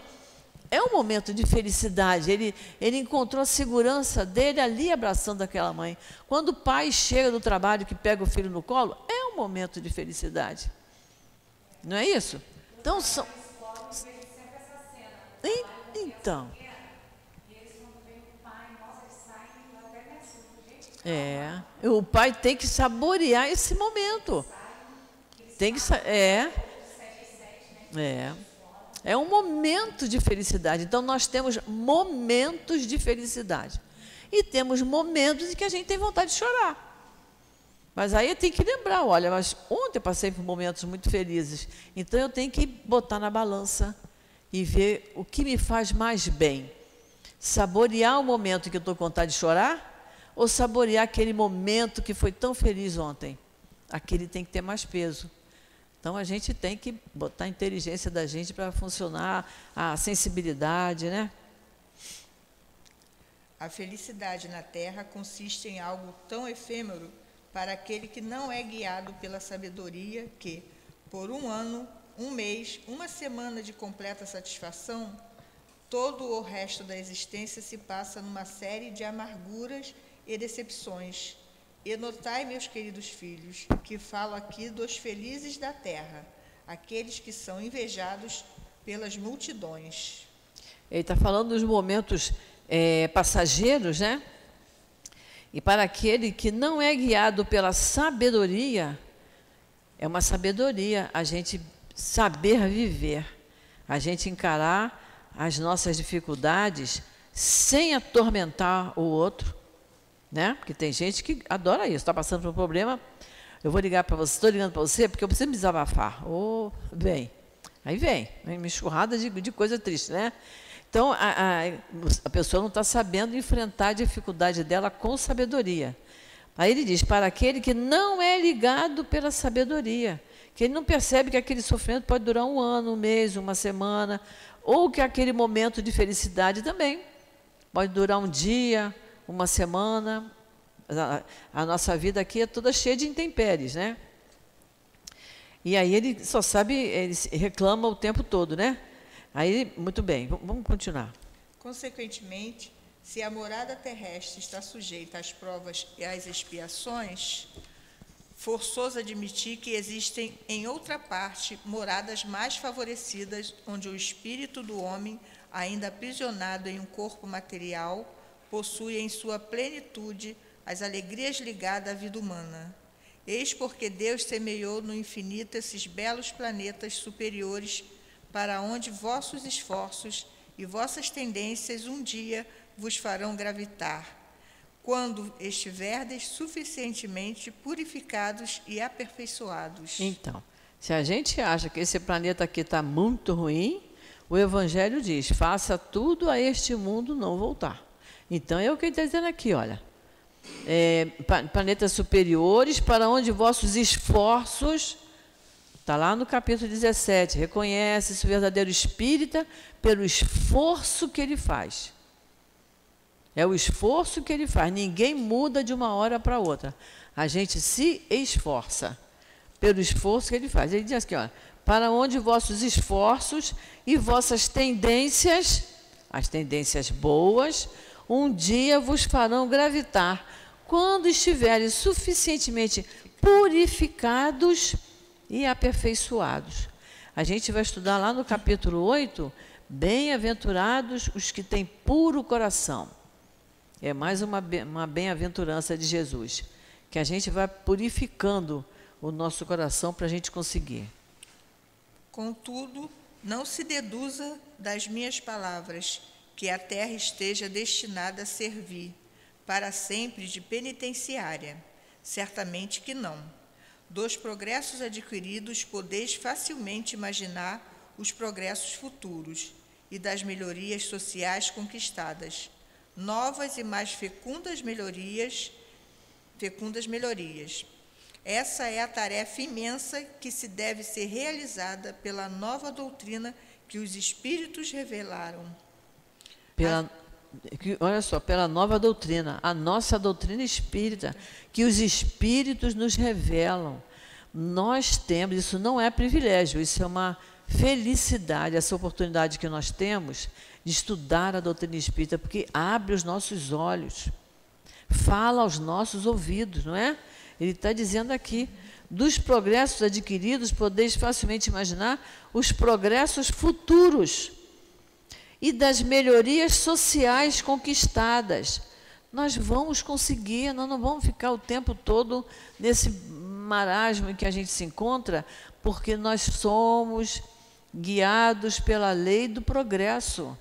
É um momento de felicidade. Ele encontrou a segurança dele ali abraçando aquela mãe. Quando o pai chega do trabalho, que pega o filho no colo, é um momento de felicidade. Não é isso? Então, então. O pai tem que saborear esse momento. Tem que É um momento de felicidade. Então, nós temos momentos de felicidade. E temos momentos em que a gente tem vontade de chorar. Mas aí eu tenho que lembrar, olha, mas ontem eu passei por momentos muito felizes. Então, eu tenho que botar na balança e ver o que me faz mais bem. Saborear o momento em que eu estou com vontade de chorar, ou saborear aquele momento que foi tão feliz ontem. Aquele tem que ter mais peso. Então, a gente tem que botar a inteligência da gente para funcionar, a sensibilidade, né? A felicidade na terra consiste em algo tão efêmero para aquele que não é guiado pela sabedoria que, por um ano, um mês, uma semana de completa satisfação, todo o resto da existência se passa numa série de amarguras e decepções. E notai, meus queridos filhos, que falo aqui dos felizes da terra, aqueles que são invejados pelas multidões. Ele está falando dos momentos passageiros, né? E para aquele que não é guiado pela sabedoria, é uma sabedoria a gente saber viver, a gente encarar as nossas dificuldades sem atormentar o outro, né? Porque tem gente que adora isso, está passando por um problema, eu vou ligar para você, estou ligando para você porque eu preciso me desabafar. Vem. Aí vem uma enxurrada de coisa triste, né? Então, a pessoa não está sabendo enfrentar a dificuldade dela com sabedoria. Aí ele diz, para aquele que não é ligado pela sabedoria, que ele não percebe que aquele sofrimento pode durar um ano, um mês, uma semana, ou que aquele momento de felicidade também pode durar um dia, uma semana. A nossa vida aqui é toda cheia de intempéries, né? E aí ele só sabe, ele reclama o tempo todo, né? Aí, muito bem, vamos continuar. Consequentemente, se a morada terrestre está sujeita às provas e às expiações, forçoso admitir que existem em outra parte moradas mais favorecidas, onde o espírito do homem, ainda aprisionado em um corpo material, possui em sua plenitude as alegrias ligadas à vida humana. Eis porque Deus semeou no infinito esses belos planetas superiores, para onde vossos esforços e vossas tendências um dia vos farão gravitar, quando estiverdes suficientemente purificados e aperfeiçoados. Então, se a gente acha que esse planeta aqui está muito ruim, o Evangelho diz, faça tudo a este mundo não voltar. Então, é o que ele está dizendo aqui, olha. Planetas superiores, para onde vossos esforços... Está lá no capítulo 17, reconhece-se o verdadeiro espírita pelo esforço que ele faz. É o esforço que ele faz, ninguém muda de uma hora para outra. A gente se esforça pelo esforço que ele faz. Ele diz aqui, ó, para onde vossos esforços e vossas tendências, as tendências boas, um dia vos farão gravitar, quando estiverem suficientemente purificados e aperfeiçoados. A gente vai estudar lá no capítulo 8, bem-aventurados os que têm puro coração. É mais uma bem-aventurança de Jesus, que a gente vai purificando o nosso coração para a gente conseguir. Contudo, não se deduza das minhas palavras que a terra esteja destinada a servir para sempre de penitenciária. Certamente que não. Dos progressos adquiridos, podeis facilmente imaginar os progressos futuros e das melhorias sociais conquistadas, novas e mais fecundas melhorias. Essa é a tarefa imensa que se deve ser realizada pela nova doutrina que os Espíritos revelaram. Olha só, pela nova doutrina, a nossa doutrina espírita, que os Espíritos nos revelam. Nós temos, isso não é privilégio, isso é uma felicidade, essa oportunidade que nós temos de estudar a doutrina espírita, porque abre os nossos olhos, fala aos nossos ouvidos, não é? Ele está dizendo aqui, dos progressos adquiridos, podeis facilmente imaginar os progressos futuros e das melhorias sociais conquistadas. Nós vamos conseguir, nós não vamos ficar o tempo todo nesse marasmo em que a gente se encontra, porque nós somos guiados pela lei do progresso.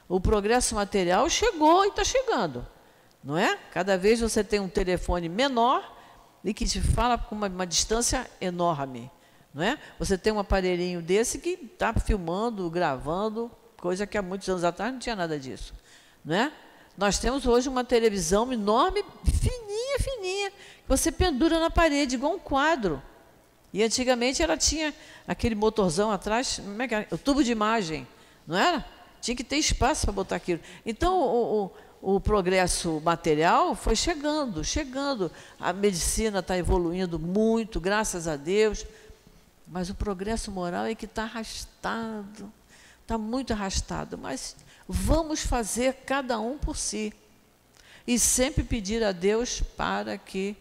O progresso material chegou e está chegando, não é? Cada vez você tem um telefone menor e que te fala com uma distância enorme, não é? Você tem um aparelhinho desse que está filmando, gravando, coisa que há muitos anos atrás não tinha nada disso, não é? Nós temos hoje uma televisão enorme, fininha, fininha, que você pendura na parede, igual um quadro. E antigamente ela tinha aquele motorzão atrás, como é que era? O tubo de imagem, não era? Tinha que ter espaço para botar aquilo. Então, o progresso material foi chegando, chegando. A medicina está evoluindo muito, graças a Deus. Mas o progresso moral é que está arrastado, está muito arrastado. Mas vamos fazer cada um por si. E sempre pedir a Deus para que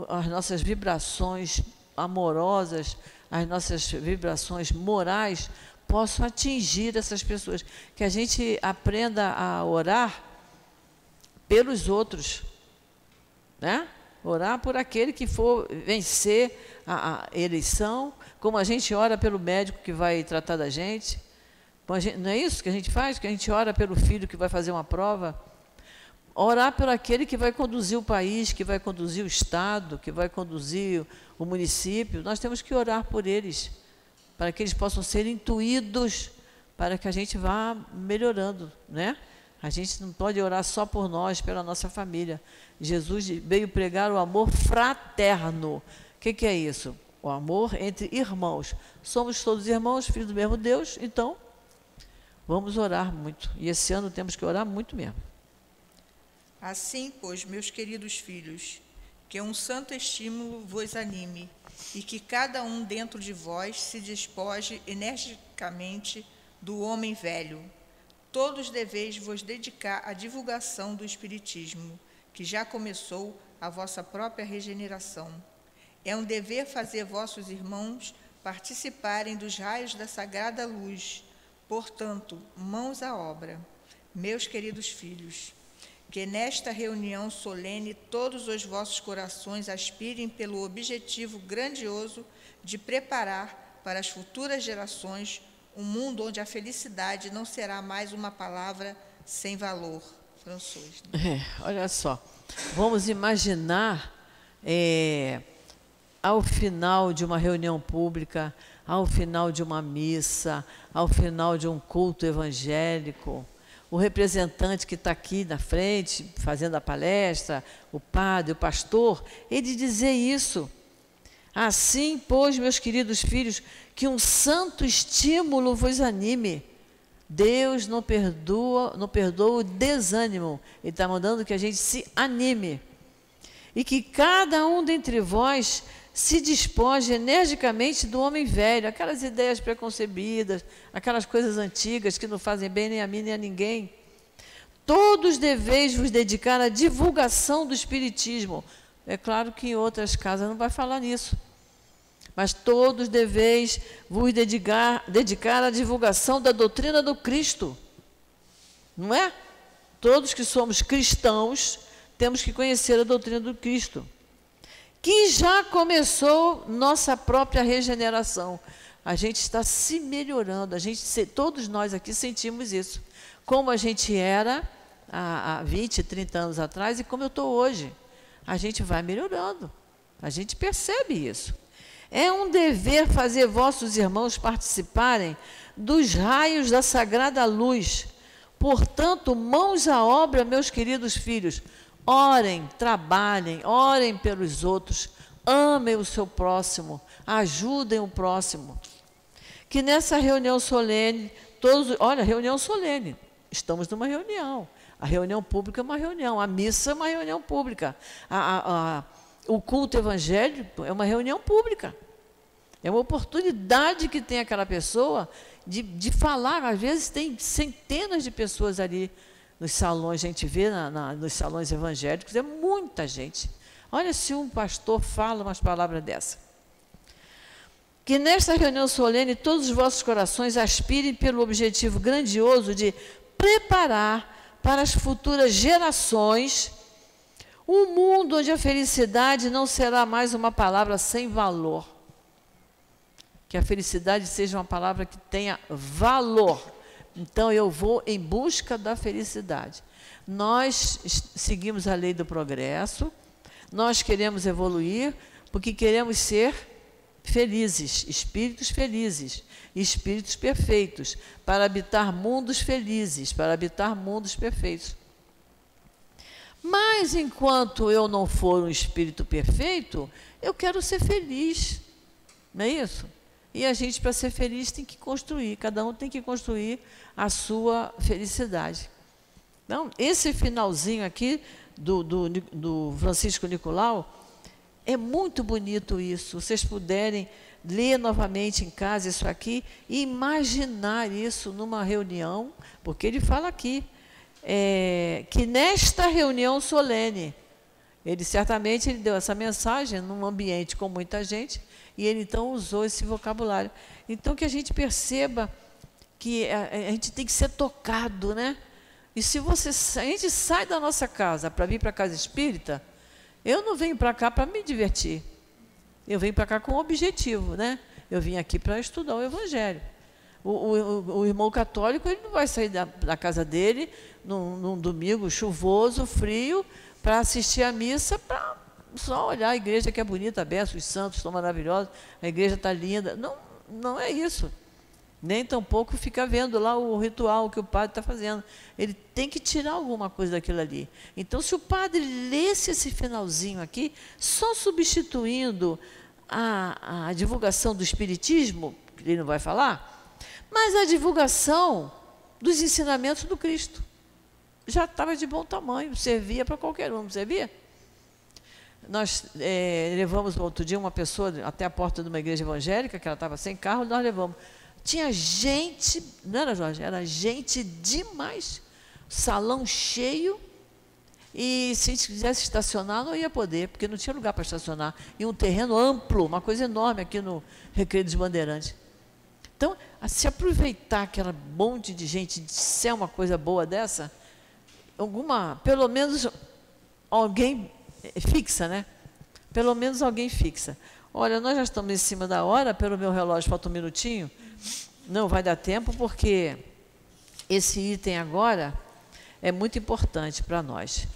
as nossas vibrações amorosas, as nossas vibrações morais possam atingir essas pessoas. Que a gente aprenda a orar pelos outros, né? Orar por aquele que for vencer a eleição, como a gente ora pelo médico que vai tratar da gente. Não é isso que a gente faz? Que a gente ora pelo filho que vai fazer uma prova. Orar por aquele que vai conduzir o país, que vai conduzir o Estado, que vai conduzir o município. Nós temos que orar por eles, para que eles possam ser intuídos, para que a gente vá melhorando, né? A gente não pode orar só por nós, pela nossa família. Jesus veio pregar o amor fraterno. O que é isso? O amor entre irmãos. Somos todos irmãos, filhos do mesmo Deus, então vamos orar muito. E esse ano temos que orar muito mesmo. Assim, pois, meus queridos filhos, que um santo estímulo vos anime, e que cada um dentro de vós se despoje energicamente do homem velho. Todos deveis vos dedicar à divulgação do Espiritismo, que já começou a vossa própria regeneração. É um dever fazer vossos irmãos participarem dos raios da sagrada luz. Portanto, mãos à obra. Meus queridos filhos, que nesta reunião solene todos os vossos corações aspirem pelo objetivo grandioso de preparar para as futuras gerações um mundo onde a felicidade não será mais uma palavra sem valor. François. Olha só, vamos imaginar ao final de uma reunião pública, ao final de uma missa, ao final de um culto evangélico, o representante que está aqui na frente, fazendo a palestra, o padre, o pastor, ele dizer isso. Assim, pois, meus queridos filhos, que um santo estímulo vos anime. Deus não perdoa o desânimo. Ele está mandando que a gente se anime. E que cada um dentre vós se despoje energicamente do homem velho, aquelas ideias preconcebidas, aquelas coisas antigas que não fazem bem nem a mim nem a ninguém. Todos deveis vos dedicar à divulgação do Espiritismo. É claro que em outras casas não vai falar nisso. Mas todos deveis vos dedicar à divulgação da doutrina do Cristo. Não é? Todos que somos cristãos temos que conhecer a doutrina do Cristo, que já começou nossa própria regeneração. A gente está se melhorando, todos nós aqui sentimos isso. Como a gente era há 20, 30 anos atrás e como eu estou hoje. A gente vai melhorando, a gente percebe isso. É um dever fazer vossos irmãos participarem dos raios da sagrada luz. Portanto, mãos à obra, meus queridos filhos. Orem, trabalhem, orem pelos outros, amem o seu próximo, ajudem o próximo. Que nessa reunião solene, reunião solene, estamos numa reunião. A reunião pública é uma reunião, a missa é uma reunião pública, o culto evangélico é uma reunião pública. É uma oportunidade que tem aquela pessoa de falar. Às vezes tem centenas de pessoas ali nos salões, a gente vê nos salões evangélicos, é muita gente. Olha se um pastor fala umas palavras dessa. Que nesta reunião solene todos os vossos corações aspirem pelo objetivo grandioso de preparar para as futuras gerações um mundo onde a felicidade não será mais uma palavra sem valor. Que a felicidade seja uma palavra que tenha valor. Então, eu vou em busca da felicidade. Nós seguimos a lei do progresso, nós queremos evoluir, porque queremos ser felizes, espíritos perfeitos, para habitar mundos felizes, para habitar mundos perfeitos. Mas enquanto eu não for um espírito perfeito, eu quero ser feliz. Não é isso? E a gente, para ser feliz, tem que construir. Cada um tem que construir a sua felicidade. Então, esse finalzinho aqui do Francisco Nicolau, é muito bonito isso. Vocês puderem ler novamente em casa isso aqui e imaginar isso numa reunião, porque ele fala aqui, que nesta reunião solene, ele certamente deu essa mensagem num ambiente com muita gente, e ele então usou esse vocabulário. Então, que a gente perceba que a gente tem que ser tocado, né? E se a gente sai da nossa casa para vir para a casa espírita, eu não venho para cá para me divertir. Eu venho para cá com um objetivo, né? Eu vim aqui para estudar o Evangelho. O irmão católico, ele não vai sair da casa dele num domingo chuvoso, frio, para assistir a missa, para só olhar a igreja que é bonita, aberta, os santos estão maravilhosos, a igreja está linda. Não, não é isso. Nem tampouco fica vendo lá o ritual que o padre está fazendo. Ele tem que tirar alguma coisa daquilo ali. Então, se o padre lesse esse finalzinho aqui, só substituindo a divulgação do Espiritismo, que ele não vai falar, mas a divulgação dos ensinamentos do Cristo. Já estava de bom tamanho, servia para qualquer um, não servia? Nós levamos outro dia uma pessoa até a porta de uma igreja evangélica, que ela estava sem carro, nós levamos. Tinha gente, não era, Jorge? Era gente demais, salão cheio, e se a gente quisesse estacionar, não ia poder, porque não tinha lugar para estacionar. E um terreno amplo, uma coisa enorme aqui no Recreio dos Bandeirantes. Então, se aproveitar aquela monte de gente, disser uma coisa boa dessa, pelo menos alguém fixa, né? Pelo menos alguém fixa. Olha, nós já estamos em cima da hora, pelo meu relógio falta um minutinho, não vai dar tempo, porque esse item agora é muito importante para nós.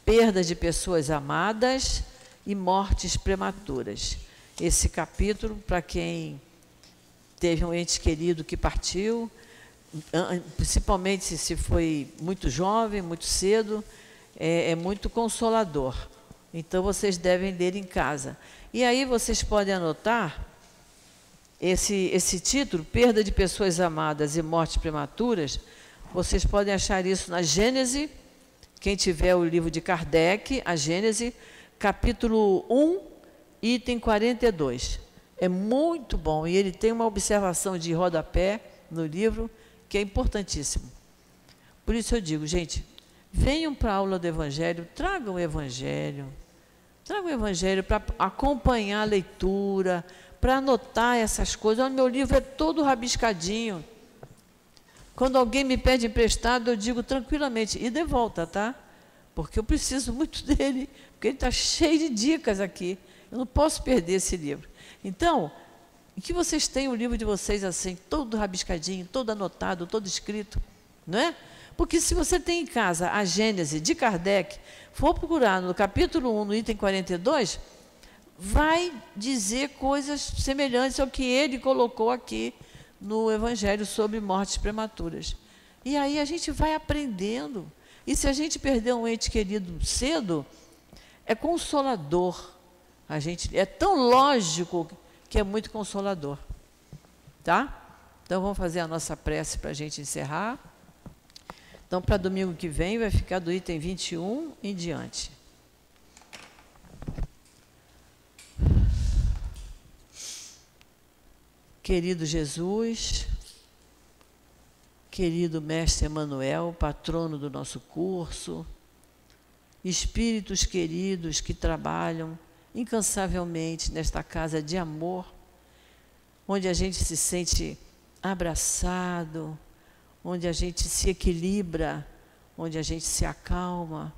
Perda de pessoas amadas e mortes prematuras. Esse capítulo, para quem teve um ente querido que partiu, principalmente se foi muito jovem, muito cedo, é muito consolador. Então, vocês devem ler em casa. E aí vocês podem anotar esse título, Perda de Pessoas Amadas e Mortes Prematuras. Vocês podem achar isso na Gênese, quem tiver o livro de Kardec, a Gênese, capítulo 1, item 42. É muito bom, e ele tem uma observação de rodapé no livro, que é importantíssimo. Por isso eu digo, gente, venham para a aula do Evangelho, tragam o Evangelho para acompanhar a leitura, para anotar essas coisas. O meu livro é todo rabiscadinho. Quando alguém me pede emprestado, eu digo tranquilamente, e de volta, tá? Porque eu preciso muito dele, porque ele está cheio de dicas aqui. Eu não posso perder esse livro. Então, que vocês tenham o livro de vocês assim, todo rabiscadinho, todo anotado, todo escrito, não é? Porque se você tem em casa a Gênese de Kardec, for procurar no capítulo 1, no item 42, vai dizer coisas semelhantes ao que ele colocou aqui no Evangelho sobre mortes prematuras. E aí a gente vai aprendendo. E se a gente perder um ente querido cedo, é consolador. É tão lógico que é muito consolador. Tá? Então, vamos fazer a nossa prece para a gente encerrar. Então, para domingo que vem, vai ficar do item 21 em diante. Querido Jesus, querido Mestre Emanuel, patrono do nosso curso, espíritos queridos que trabalham incansavelmente nesta casa de amor, onde a gente se sente abraçado, onde a gente se equilibra, onde a gente se acalma,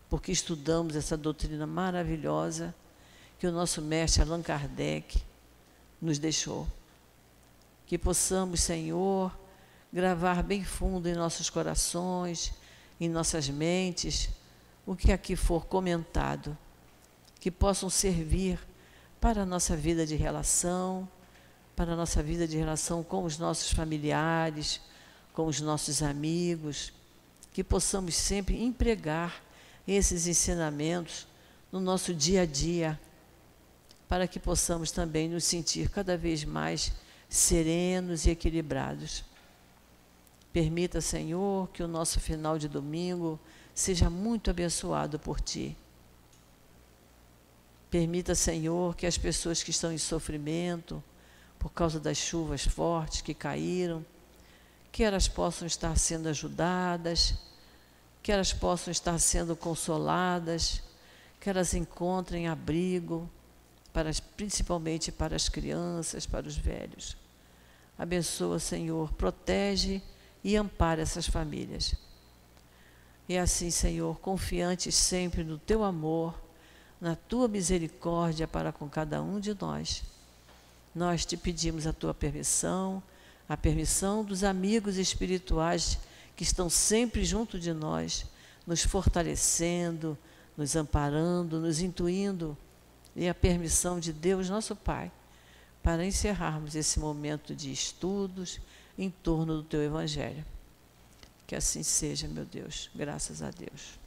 porque estudamos essa doutrina maravilhosa que o nosso mestre Allan Kardec nos deixou. Que possamos, Senhor, gravar bem fundo em nossos corações, em nossas mentes, o que aqui for comentado, que possam servir para a nossa vida de relação, para a nossa vida de relação com os nossos familiares, com os nossos amigos, que possamos sempre empregar esses ensinamentos no nosso dia a dia, para que possamos também nos sentir cada vez mais serenos e equilibrados. Permita, Senhor, que o nosso final de domingo seja muito abençoado por Ti. Permita, Senhor, que as pessoas que estão em sofrimento por causa das chuvas fortes que caíram, que elas possam estar sendo ajudadas, que elas possam estar sendo consoladas, que elas encontrem abrigo, principalmente para as crianças, para os velhos. Abençoa, Senhor, protege e ampara essas famílias. E assim, Senhor, confiantes sempre no Teu amor, na Tua misericórdia para com cada um de nós, nós Te pedimos a Tua permissão, a permissão dos amigos espirituais que estão sempre junto de nós, nos fortalecendo, nos amparando, nos intuindo, e a permissão de Deus, nosso Pai, para encerrarmos esse momento de estudos em torno do Teu Evangelho. Que assim seja, meu Deus. Graças a Deus.